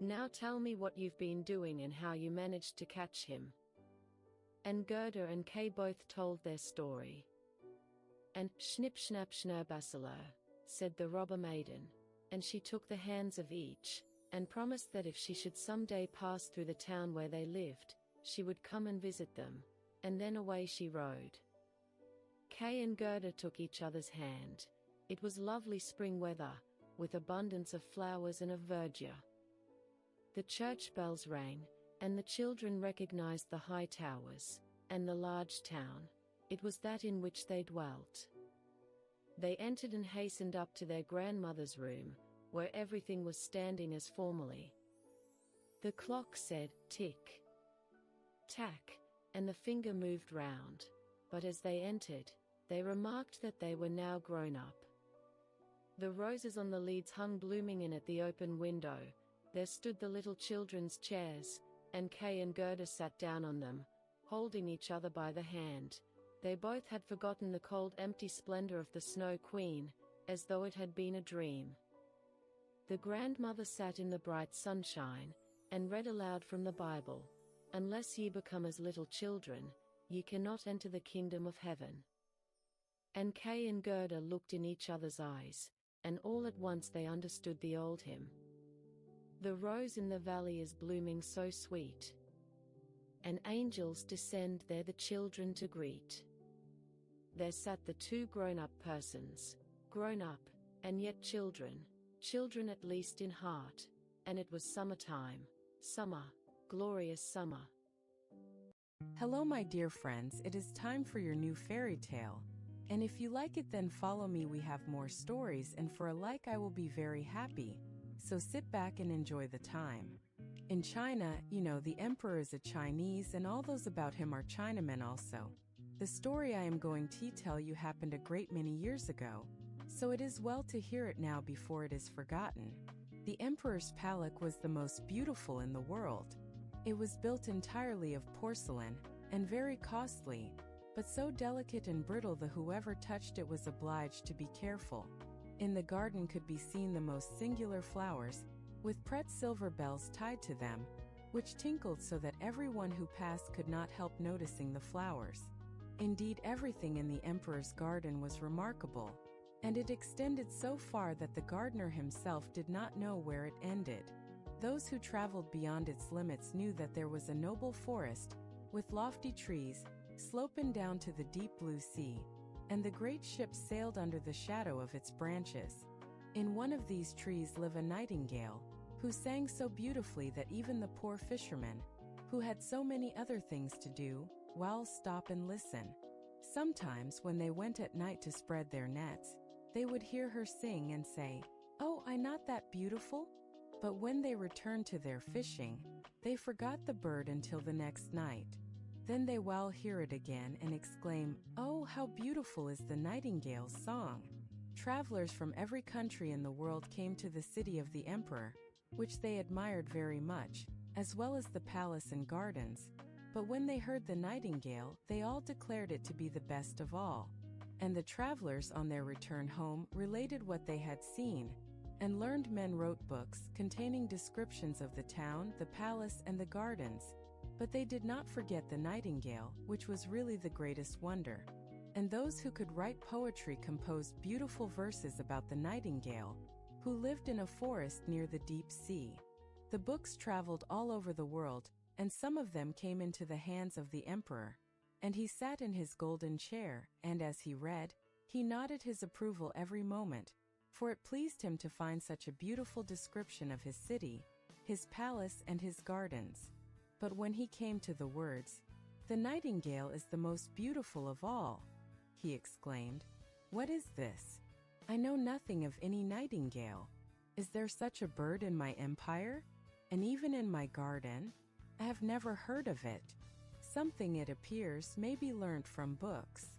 Now tell me what you've been doing and how you managed to catch him." And Gerda and Kay both told their story. And "Schnipp schnapp schnurrbasselur," said the robber maiden, and she took the hands of each, and promised that if she should some day pass through the town where they lived, she would come and visit them, and then away she rode. Kay and Gerda took each other's hand. It was lovely spring weather, with abundance of flowers and of verdure. The church bells rang, and the children recognized the high towers, and the large town. It was that in which they dwelt. They entered and hastened up to their grandmother's room, where everything was standing as formerly. The clock said, tick, tack, and the finger moved round, but as they entered, they remarked that they were now grown up. The roses on the leads hung blooming in at the open window. There stood the little children's chairs, and Kay and Gerda sat down on them, holding each other by the hand. They both had forgotten the cold, empty splendor of the Snow Queen, as though it had been a dream. The grandmother sat in the bright sunshine, and read aloud from the Bible. "Unless ye become as little children, ye cannot enter the kingdom of heaven." And Kay and Gerda looked in each other's eyes, and all at once they understood the old hymn. The rose in the valley is blooming so sweet, and angels descend there the children to greet. There sat the two grown-up persons, grown up, and yet children, children at least in heart, and it was summertime, summer, glorious summer. Hello, my dear friends, it is time for your new fairy tale. And if you like it, then follow me. We have more stories, and for a like, I will be very happy. So sit back and enjoy the time. In China, the emperor is a Chinese, and all those about him are Chinamen also. The story I am going to tell you happened a great many years ago, so it is well to hear it now before it is forgotten. The emperor's palace was the most beautiful in the world. It was built entirely of porcelain, and very costly, but so delicate and brittle that whoever touched it was obliged to be careful. In the garden could be seen the most singular flowers, with pret silver bells tied to them, which tinkled so that everyone who passed could not help noticing the flowers. Indeed, everything in the emperor's garden was remarkable, and it extended so far that the gardener himself did not know where it ended. Those who traveled beyond its limits knew that there was a noble forest, with lofty trees, sloping down to the deep blue sea, and the great ships sailed under the shadow of its branches. In one of these trees lived a nightingale, who sang so beautifully that even the poor fishermen, who had so many other things to do, stop and listen. Sometimes when they went at night to spread their nets, they would hear her sing and say, "Oh, I'm not that beautiful?" But when they returned to their fishing, they forgot the bird until the next night. Then they hear it again and exclaim, "Oh, how beautiful is the nightingale's song!" Travelers from every country in the world came to the city of the emperor, which they admired very much, as well as the palace and gardens. But when they heard the nightingale, they all declared it to be the best of all. And the travelers on their return home related what they had seen, and learned men wrote books containing descriptions of the town, the palace, and the gardens. But they did not forget the nightingale, which was really the greatest wonder. And those who could write poetry composed beautiful verses about the nightingale, who lived in a forest near the deep sea. The books traveled all over the world, and some of them came into the hands of the emperor. And he sat in his golden chair, and as he read, he nodded his approval every moment, for it pleased him to find such a beautiful description of his city, his palace, and his gardens. But when he came to the words, "The nightingale is the most beautiful of all," he exclaimed, "What is this? I know nothing of any nightingale. Is there such a bird in my empire? And even in my garden? I have never heard of it. Something, it appears, may be learnt from books."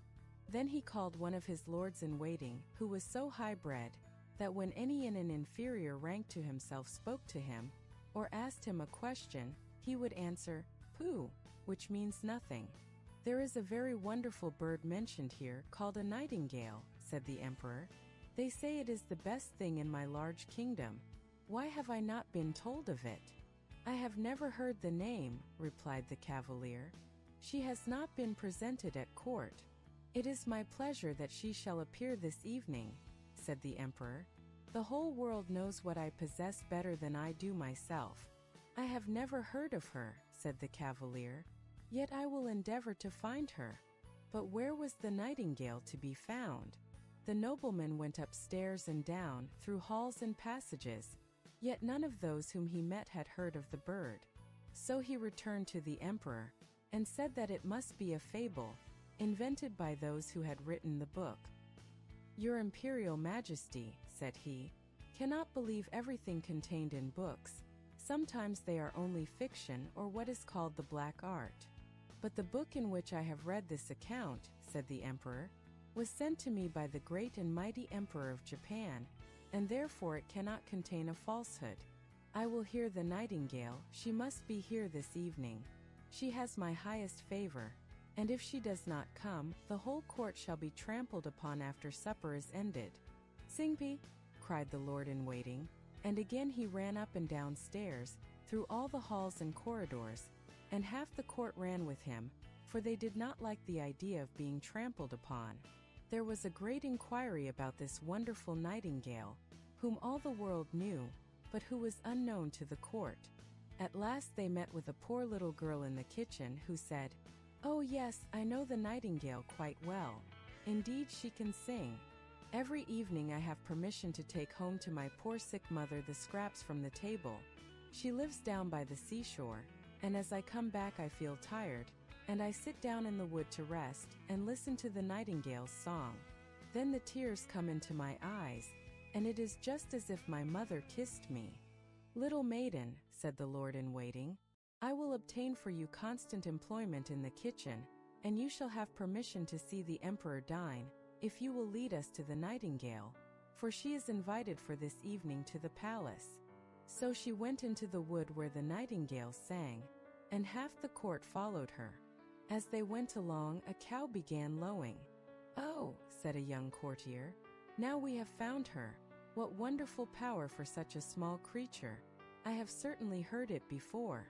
Then he called one of his lords-in-waiting, who was so high-bred, that when any in an inferior rank to himself spoke to him, or asked him a question, he would answer, "Pooh," which means nothing. "There is a very wonderful bird mentioned here, called a nightingale," said the emperor. "They say it is the best thing in my large kingdom. Why have I not been told of it?" "I have never heard the name," replied the cavalier. "She has not been presented at court." "It is my pleasure that she shall appear this evening," said the emperor. "The whole world knows what I possess better than I do myself." "I have never heard of her," said the cavalier, "yet I will endeavor to find her." But where was the nightingale to be found? The nobleman went upstairs and down, through halls and passages, yet none of those whom he met had heard of the bird. So he returned to the emperor, and said that it must be a fable, invented by those who had written the book. "Your Imperial Majesty," said he, "cannot believe everything contained in books. Sometimes they are only fiction, or what is called the black art. But the book in which I have read this account," said the emperor, "was sent to me by the great and mighty Emperor of Japan, and therefore it cannot contain a falsehood. I will hear the nightingale. She must be here this evening. She has my highest favor, and if she does not come, the whole court shall be trampled upon after supper is ended." "Zingpi!" cried the lord-in-waiting, and again he ran up and down stairs, through all the halls and corridors, and half the court ran with him, for they did not like the idea of being trampled upon. There was a great inquiry about this wonderful nightingale, whom all the world knew, but who was unknown to the court. At last they met with a poor little girl in the kitchen who said, "Oh yes, I know the nightingale quite well. Indeed she can sing. Every evening I have permission to take home to my poor sick mother the scraps from the table. She lives down by the seashore, and as I come back I feel tired, and I sit down in the wood to rest and listen to the nightingale's song. Then the tears come into my eyes, and it is just as if my mother kissed me." "Little maiden," said the lord-in-waiting, "I will obtain for you constant employment in the kitchen, and you shall have permission to see the emperor dine, if you will lead us to the nightingale, for she is invited for this evening to the palace." So she went into the wood where the nightingale sang, and half the court followed her. As they went along, a cow began lowing. "Oh," said a young courtier, "now we have found her. What wonderful power for such a small creature. I have certainly heard it before."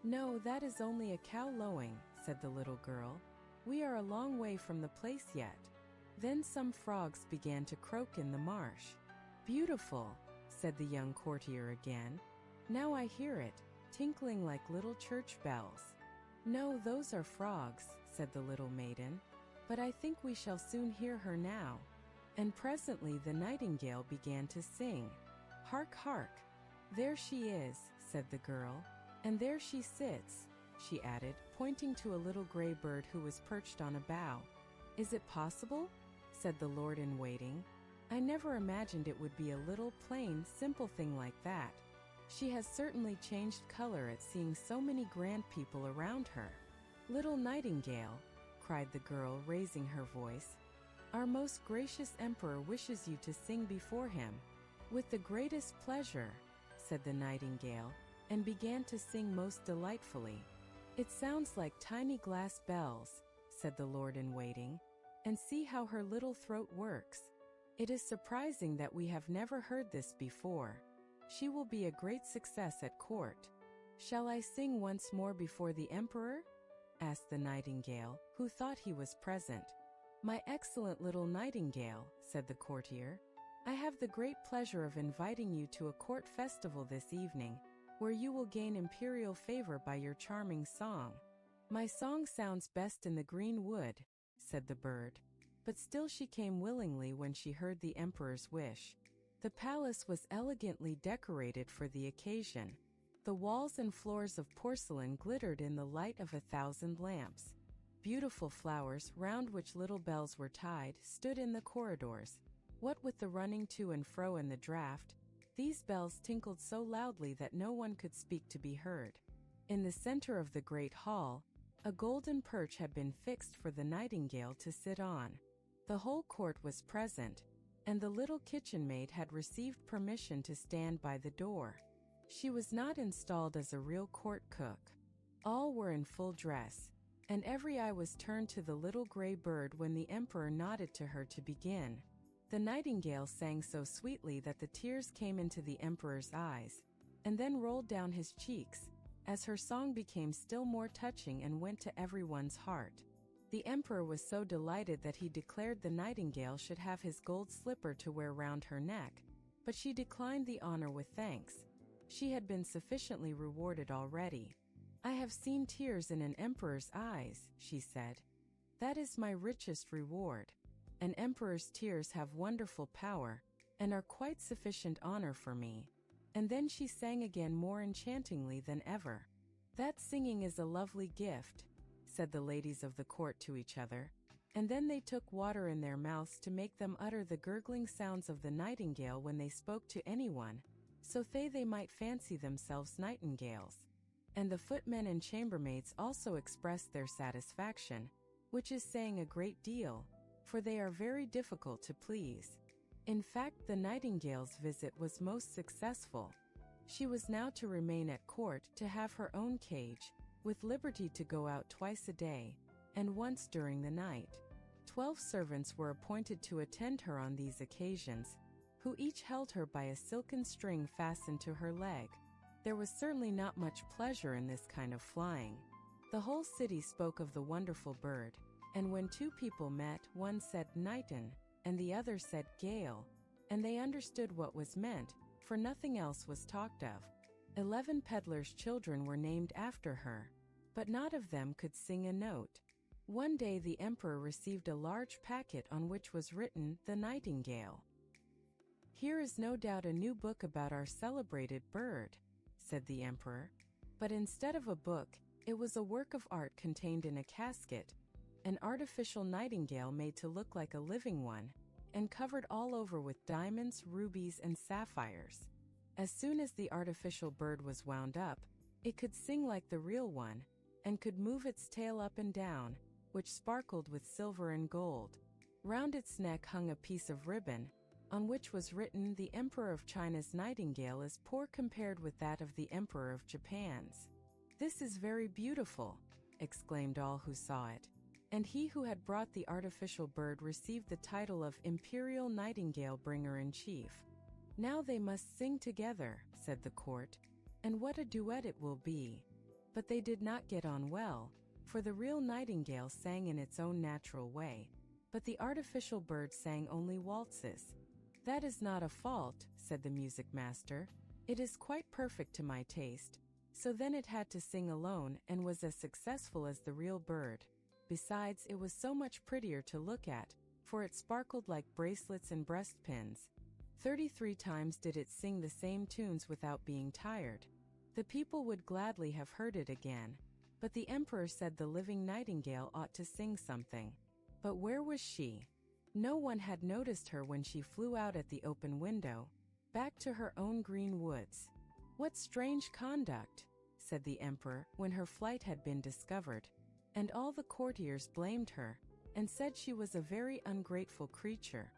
"No, that is only a cow lowing," said the little girl. "We are a long way from the place yet." Then some frogs began to croak in the marsh. "Beautiful," said the young courtier again. "Now I hear it, tinkling like little church bells." "No, those are frogs," said the little maiden. "But I think we shall soon hear her now." And presently the nightingale began to sing. "Hark, hark! There she is," said the girl. "And there she sits," she added, pointing to a little gray bird who was perched on a bough. "Is it possible?" said the lord-in-waiting. "I never imagined it would be a little, plain, simple thing like that. She has certainly changed color at seeing so many grand people around her." "Little nightingale," cried the girl, raising her voice, "our most gracious emperor wishes you to sing before him." "With the greatest pleasure," said the nightingale, and began to sing most delightfully. "It sounds like tiny glass bells," said the lord-in-waiting, "and see how her little throat works. It is surprising that we have never heard this before. She will be a great success at court." "Shall I sing once more before the emperor?" asked the nightingale, who thought he was present. "My excellent little nightingale," said the courtier, "I have the great pleasure of inviting you to a court festival this evening, where you will gain imperial favor by your charming song." "My song sounds best in the green wood," said the bird. But still she came willingly when she heard the emperor's wish. The palace was elegantly decorated for the occasion. The walls and floors of porcelain glittered in the light of 1,000 lamps. Beautiful flowers, round which little bells were tied, stood in the corridors. What with the running to and fro and the draught, these bells tinkled so loudly that no one could speak to be heard. In the center of the great hall, a golden perch had been fixed for the nightingale to sit on. The whole court was present, and the little kitchen maid had received permission to stand by the door. She was not installed as a real court cook. All were in full dress, and every eye was turned to the little gray bird when the emperor nodded to her to begin. The nightingale sang so sweetly that the tears came into the emperor's eyes, and then rolled down his cheeks, as her song became still more touching and went to everyone's heart. The emperor was so delighted that he declared the nightingale should have his gold slipper to wear round her neck, but she declined the honor with thanks. She had been sufficiently rewarded already. "I have seen tears in an emperor's eyes," she said. "That is my richest reward. An emperor's tears have wonderful power, and are quite sufficient honor for me." And then she sang again more enchantingly than ever. "That singing is a lovely gift," said the ladies of the court to each other, and then they took water in their mouths to make them utter the gurgling sounds of the nightingale when they spoke to anyone, so they might fancy themselves nightingales. And the footmen and chambermaids also expressed their satisfaction, which is saying a great deal, for they are very difficult to please. In fact, the nightingale's visit was most successful. She was now to remain at court, to have her own cage, with liberty to go out twice a day, and once during the night. 12 servants were appointed to attend her on these occasions, who each held her by a silken string fastened to her leg. There was certainly not much pleasure in this kind of flying. The whole city spoke of the wonderful bird, and when two people met, one said Knighton, and the other said Gale, and they understood what was meant, for nothing else was talked of. 11 peddlers' children were named after her, but not of them could sing a note. One day the emperor received a large packet on which was written, "The Nightingale." "Here is no doubt a new book about our celebrated bird," said the emperor. But instead of a book, it was a work of art contained in a casket, an artificial nightingale made to look like a living one, and covered all over with diamonds, rubies, and sapphires. As soon as the artificial bird was wound up, it could sing like the real one, and could move its tail up and down, which sparkled with silver and gold. Round its neck hung a piece of ribbon, on which was written, "The Emperor of China's nightingale is poor compared with that of the Emperor of Japan's." "This is very beautiful," exclaimed all who saw it. And he who had brought the artificial bird received the title of Imperial Nightingale Bringer-in-Chief. "Now they must sing together," said the court, "and what a duet it will be." But they did not get on well, for the real nightingale sang in its own natural way, but the artificial bird sang only waltzes. "That is not a fault," said the music master. "It is quite perfect to my taste." So then it had to sing alone and was as successful as the real bird. Besides, it was so much prettier to look at, for it sparkled like bracelets and breastpins. 33 times did it sing the same tunes without being tired. The people would gladly have heard it again, but the emperor said the living nightingale ought to sing something. But where was she? No one had noticed her when she flew out at the open window, back to her own green woods. "What strange conduct," said the emperor when her flight had been discovered. And all the courtiers blamed her, and said she was a very ungrateful creature.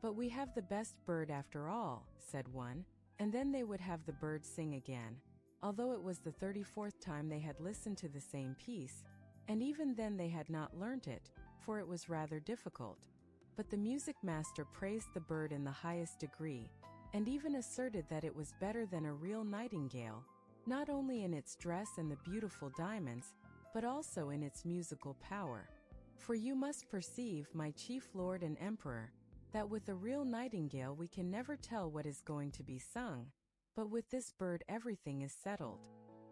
"But we have the best bird after all," said one, and then they would have the bird sing again, although it was the 34th time they had listened to the same piece, and even then they had not learnt it, for it was rather difficult. But the music master praised the bird in the highest degree, and even asserted that it was better than a real nightingale, not only in its dress and the beautiful diamonds, but also in its musical power. "For you must perceive, my chief lord and emperor, that with a real nightingale we can never tell what is going to be sung, but with this bird everything is settled.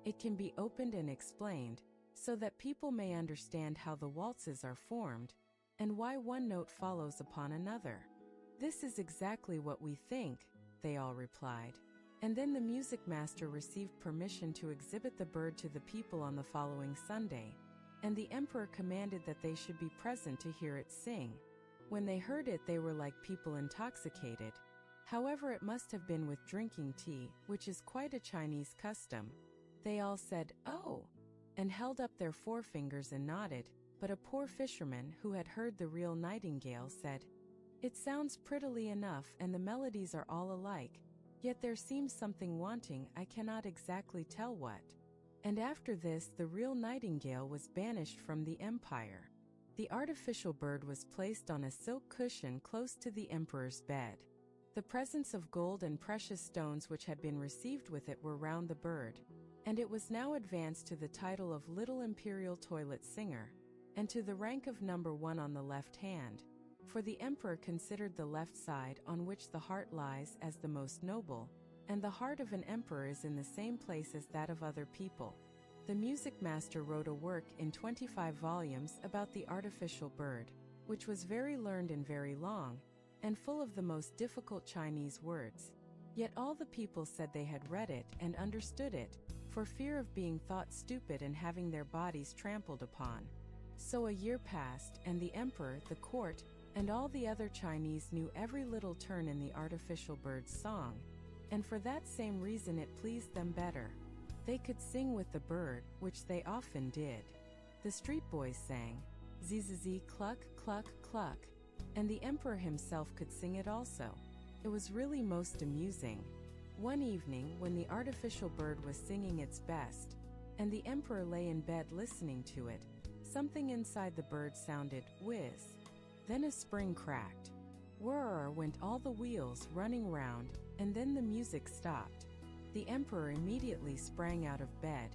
It can be opened and explained, so that people may understand how the waltzes are formed, and why one note follows upon another." "This is exactly what we think," they all replied. And then the music master received permission to exhibit the bird to the people on the following Sunday, and the emperor commanded that they should be present to hear it sing. When they heard it, they were like people intoxicated. However, it must have been with drinking tea, which is quite a Chinese custom. They all said, "Oh," and held up their forefingers and nodded, but a poor fisherman who had heard the real nightingale said, "It sounds prettily enough and the melodies are all alike, yet there seems something wanting, I cannot exactly tell what." And after this the real nightingale was banished from the empire. The artificial bird was placed on a silk cushion close to the emperor's bed. The presents of gold and precious stones which had been received with it were round the bird, and it was now advanced to the title of Little Imperial Toilet Singer, and to the rank of number 1 on the left hand, for the emperor considered the left side on which the heart lies as the most noble, and the heart of an emperor is in the same place as that of other people. The music master wrote a work in 25 volumes about the artificial bird, which was very learned and very long, and full of the most difficult Chinese words. Yet all the people said they had read it and understood it, for fear of being thought stupid and having their bodies trampled upon. So a year passed, and the emperor, the court, and all the other Chinese knew every little turn in the artificial bird's song, and for that same reason it pleased them better. They could sing with the bird, which they often did. The street boys sang, "Zzz, cluck, cluck, cluck," and the emperor himself could sing it also. It was really most amusing. One evening, when the artificial bird was singing its best, and the emperor lay in bed listening to it. Something inside the bird sounded, whiz. Then a spring cracked. Whirr went all the wheels running round, and then the music stopped. The emperor immediately sprang out of bed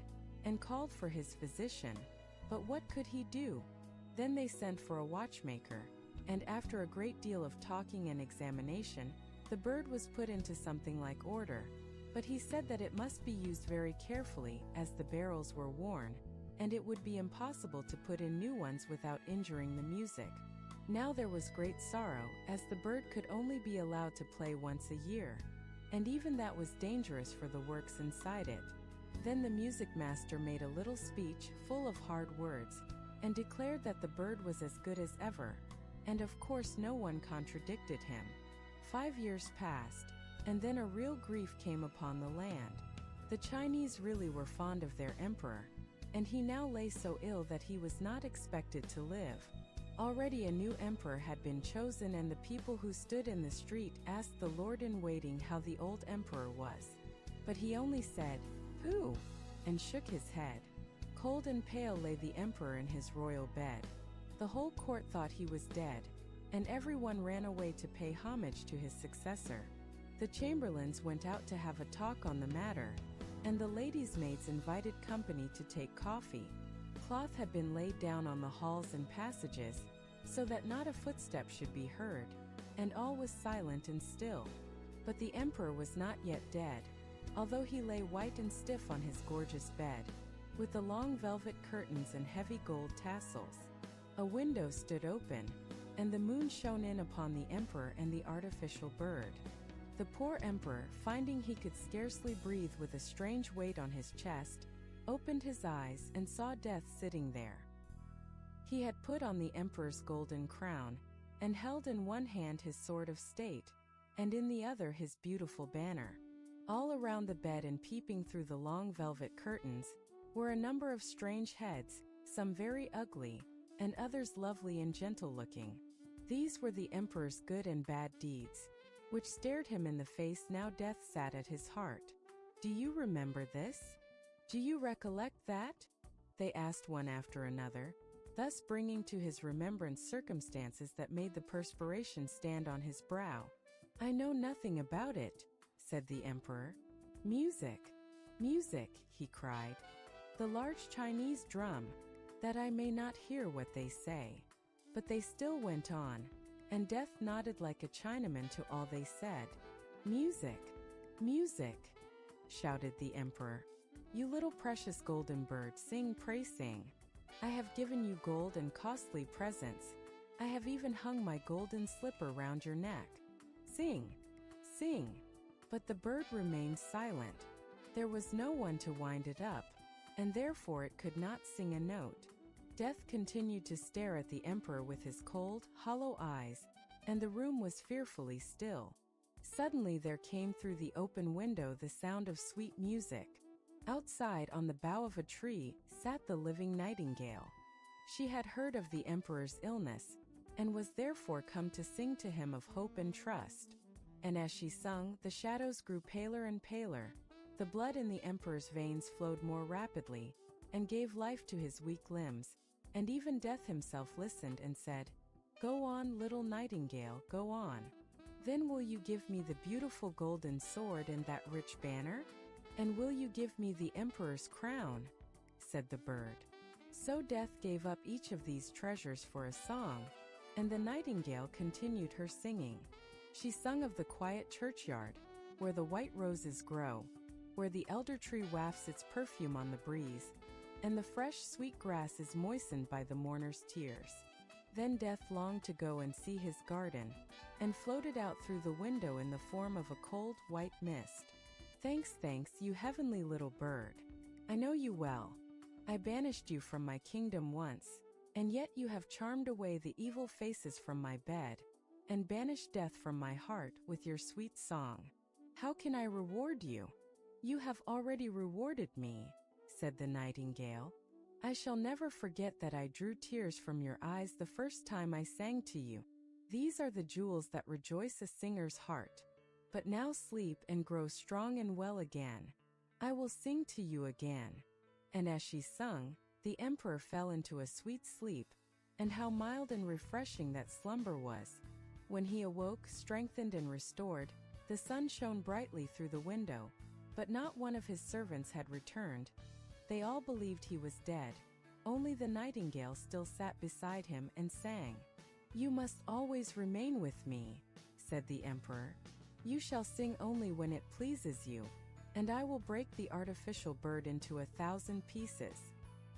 and called for his physician. But what could he do? Then they sent for a watchmaker, and after a great deal of talking and examination, the bird was put into something like order. But he said that it must be used very carefully, as the barrels were worn, and it would be impossible to put in new ones without injuring the music. Now there was great sorrow, as the bird could only be allowed to play once a year, and even that was dangerous for the works inside it. Then the music master made a little speech full of hard words, and declared that the bird was as good as ever, and of course no one contradicted him. 5 years passed, and then a real grief came upon the land. The Chinese really were fond of their emperor, and he now lay so ill that he was not expected to live. Already a new emperor had been chosen, and the people who stood in the street asked the lord-in-waiting how the old emperor was. But he only said, "Pooh," and shook his head. Cold and pale lay the emperor in his royal bed. The whole court thought he was dead, and everyone ran away to pay homage to his successor. The chamberlains went out to have a talk on the matter, and the ladies' maids invited company to take coffee. Cloth had been laid down on the halls and passages, so that not a footstep should be heard, and all was silent and still. But the emperor was not yet dead, although he lay white and stiff on his gorgeous bed, with the long velvet curtains and heavy gold tassels. A window stood open, and the moon shone in upon the emperor and the artificial bird. The poor emperor, finding he could scarcely breathe with a strange weight on his chest, opened his eyes and saw Death sitting there. He had put on the emperor's golden crown, and held in one hand his sword of state, and in the other his beautiful banner. All around the bed and peeping through the long velvet curtains were a number of strange heads, some very ugly, and others lovely and gentle-looking. These were the emperor's good and bad deeds, which stared him in the face. Now Death sat at his heart. "Do you remember this? Do you recollect that?" they asked one after another, thus bringing to his remembrance circumstances that made the perspiration stand on his brow. "I know nothing about it," said the emperor. "Music! Music!" he cried. "The large Chinese drum, that I may not hear what they say." But they still went on, and Death nodded like a Chinaman to all they said. "Music! Music!" shouted the emperor. "You little precious golden bird, sing, pray sing. I have given you gold and costly presents. I have even hung my golden slipper round your neck. Sing! Sing!" But the bird remained silent. There was no one to wind it up, and therefore it could not sing a note. Death continued to stare at the emperor with his cold, hollow eyes, and the room was fearfully still. Suddenly there came through the open window the sound of sweet music. Outside, on the bough of a tree, sat the living nightingale. She had heard of the emperor's illness, and was therefore come to sing to him of hope and trust. And as she sung, the shadows grew paler and paler. The blood in the emperor's veins flowed more rapidly, and gave life to his weak limbs, and even Death himself listened and said, "Go on, little nightingale, go on. Then will you give me the beautiful golden sword and that rich banner? And will you give me the emperor's crown?" said the bird. So Death gave up each of these treasures for a song, and the nightingale continued her singing. She sung of the quiet churchyard, where the white roses grow, where the elder tree wafts its perfume on the breeze, and the fresh, sweet grass is moistened by the mourner's tears. Then Death longed to go and see his garden, and floated out through the window in the form of a cold, white mist. "Thanks, thanks, you heavenly little bird. I know you well. I banished you from my kingdom once, and yet you have charmed away the evil faces from my bed, and banished death from my heart with your sweet song. How can I reward you?" "You have already rewarded me," said the nightingale. "I shall never forget that I drew tears from your eyes the first time I sang to you. These are the jewels that rejoice a singer's heart. But now sleep and grow strong and well again. I will sing to you again." And as she sung, the emperor fell into a sweet sleep, and how mild and refreshing that slumber was. When he awoke, strengthened and restored, the sun shone brightly through the window, but not one of his servants had returned. They all believed he was dead. Only the nightingale still sat beside him and sang. "You must always remain with me," said the emperor. "You shall sing only when it pleases you, and I will break the artificial bird into 1,000 pieces."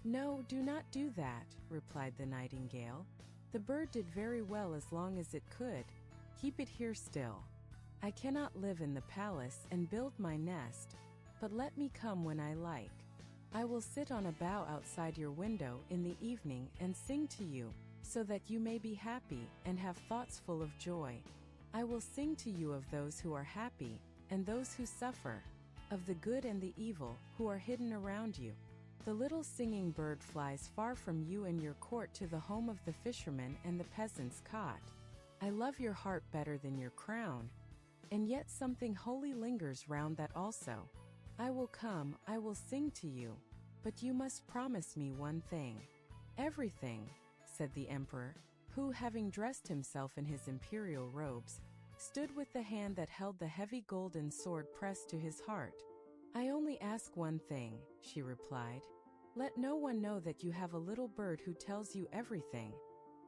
"No, do not do that," replied the nightingale. "The bird did very well as long as it could. Keep it here still. I cannot live in the palace and build my nest, but let me come when I like. I will sit on a bough outside your window in the evening and sing to you, so that you may be happy and have thoughts full of joy. I will sing to you of those who are happy and those who suffer, of the good and the evil who are hidden around you. The little singing bird flies far from you and your court to the home of the fisherman and the peasant's cot. I love your heart better than your crown, and yet something holy lingers round that also. I will come, I will sing to you, but you must promise me one thing." "Everything," said the emperor, who, having dressed himself in his imperial robes, stood with the hand that held the heavy golden sword pressed to his heart. "I only ask one thing," she replied. "Let no one know that you have a little bird who tells you everything.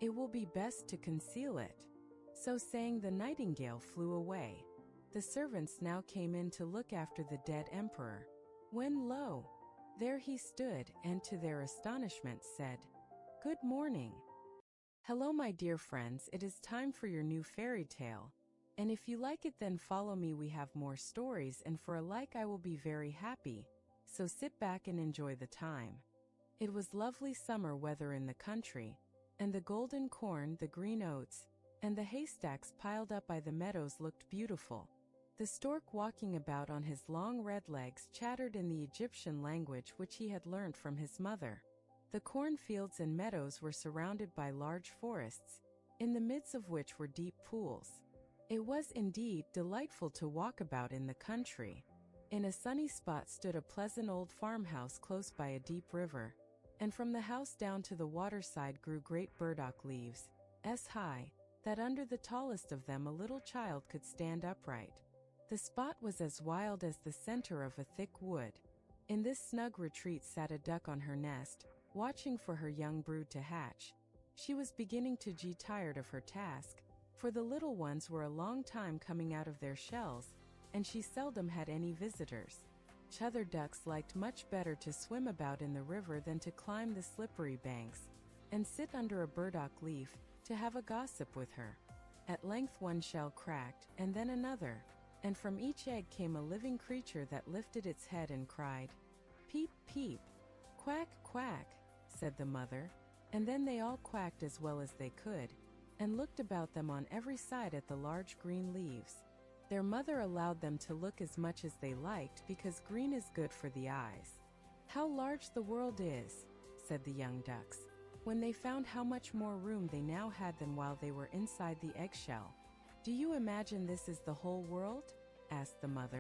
It will be best to conceal it." So saying, the nightingale flew away. The servants now came in to look after the dead emperor, when lo! there he stood, and to their astonishment said, "Good morning." Hello my dear friends, it is time for your new fairy tale. And if you like it, then follow me, we have more stories, and for a like I will be very happy. So sit back and enjoy the time. It was lovely summer weather in the country, and the golden corn, the green oats, and the haystacks piled up by the meadows looked beautiful. The stork walking about on his long red legs chattered in the Egyptian language which he had learned from his mother. The cornfields and meadows were surrounded by large forests, in the midst of which were deep pools. It was indeed delightful to walk about in the country. In a sunny spot stood a pleasant old farmhouse close by a deep river, and from the house down to the waterside grew great burdock leaves, as high, that under the tallest of them a little child could stand upright. The spot was as wild as the center of a thick wood. In this snug retreat sat a duck on her nest, watching for her young brood to hatch. She was beginning to get tired of her task, for the little ones were a long time coming out of their shells, and she seldom had any visitors. Other ducks liked much better to swim about in the river than to climb the slippery banks, and sit under a burdock leaf, to have a gossip with her. At length one shell cracked, and then another, and from each egg came a living creature that lifted its head and cried, "Peep, peep." "Quack, quack," said the mother, and then they all quacked as well as they could, and looked about them on every side at the large green leaves. Their mother allowed them to look as much as they liked because green is good for the eyes. "How large the world is," said the young ducks, when they found how much more room they now had than while they were inside the eggshell. "Do you imagine this is the whole world?" asked the mother.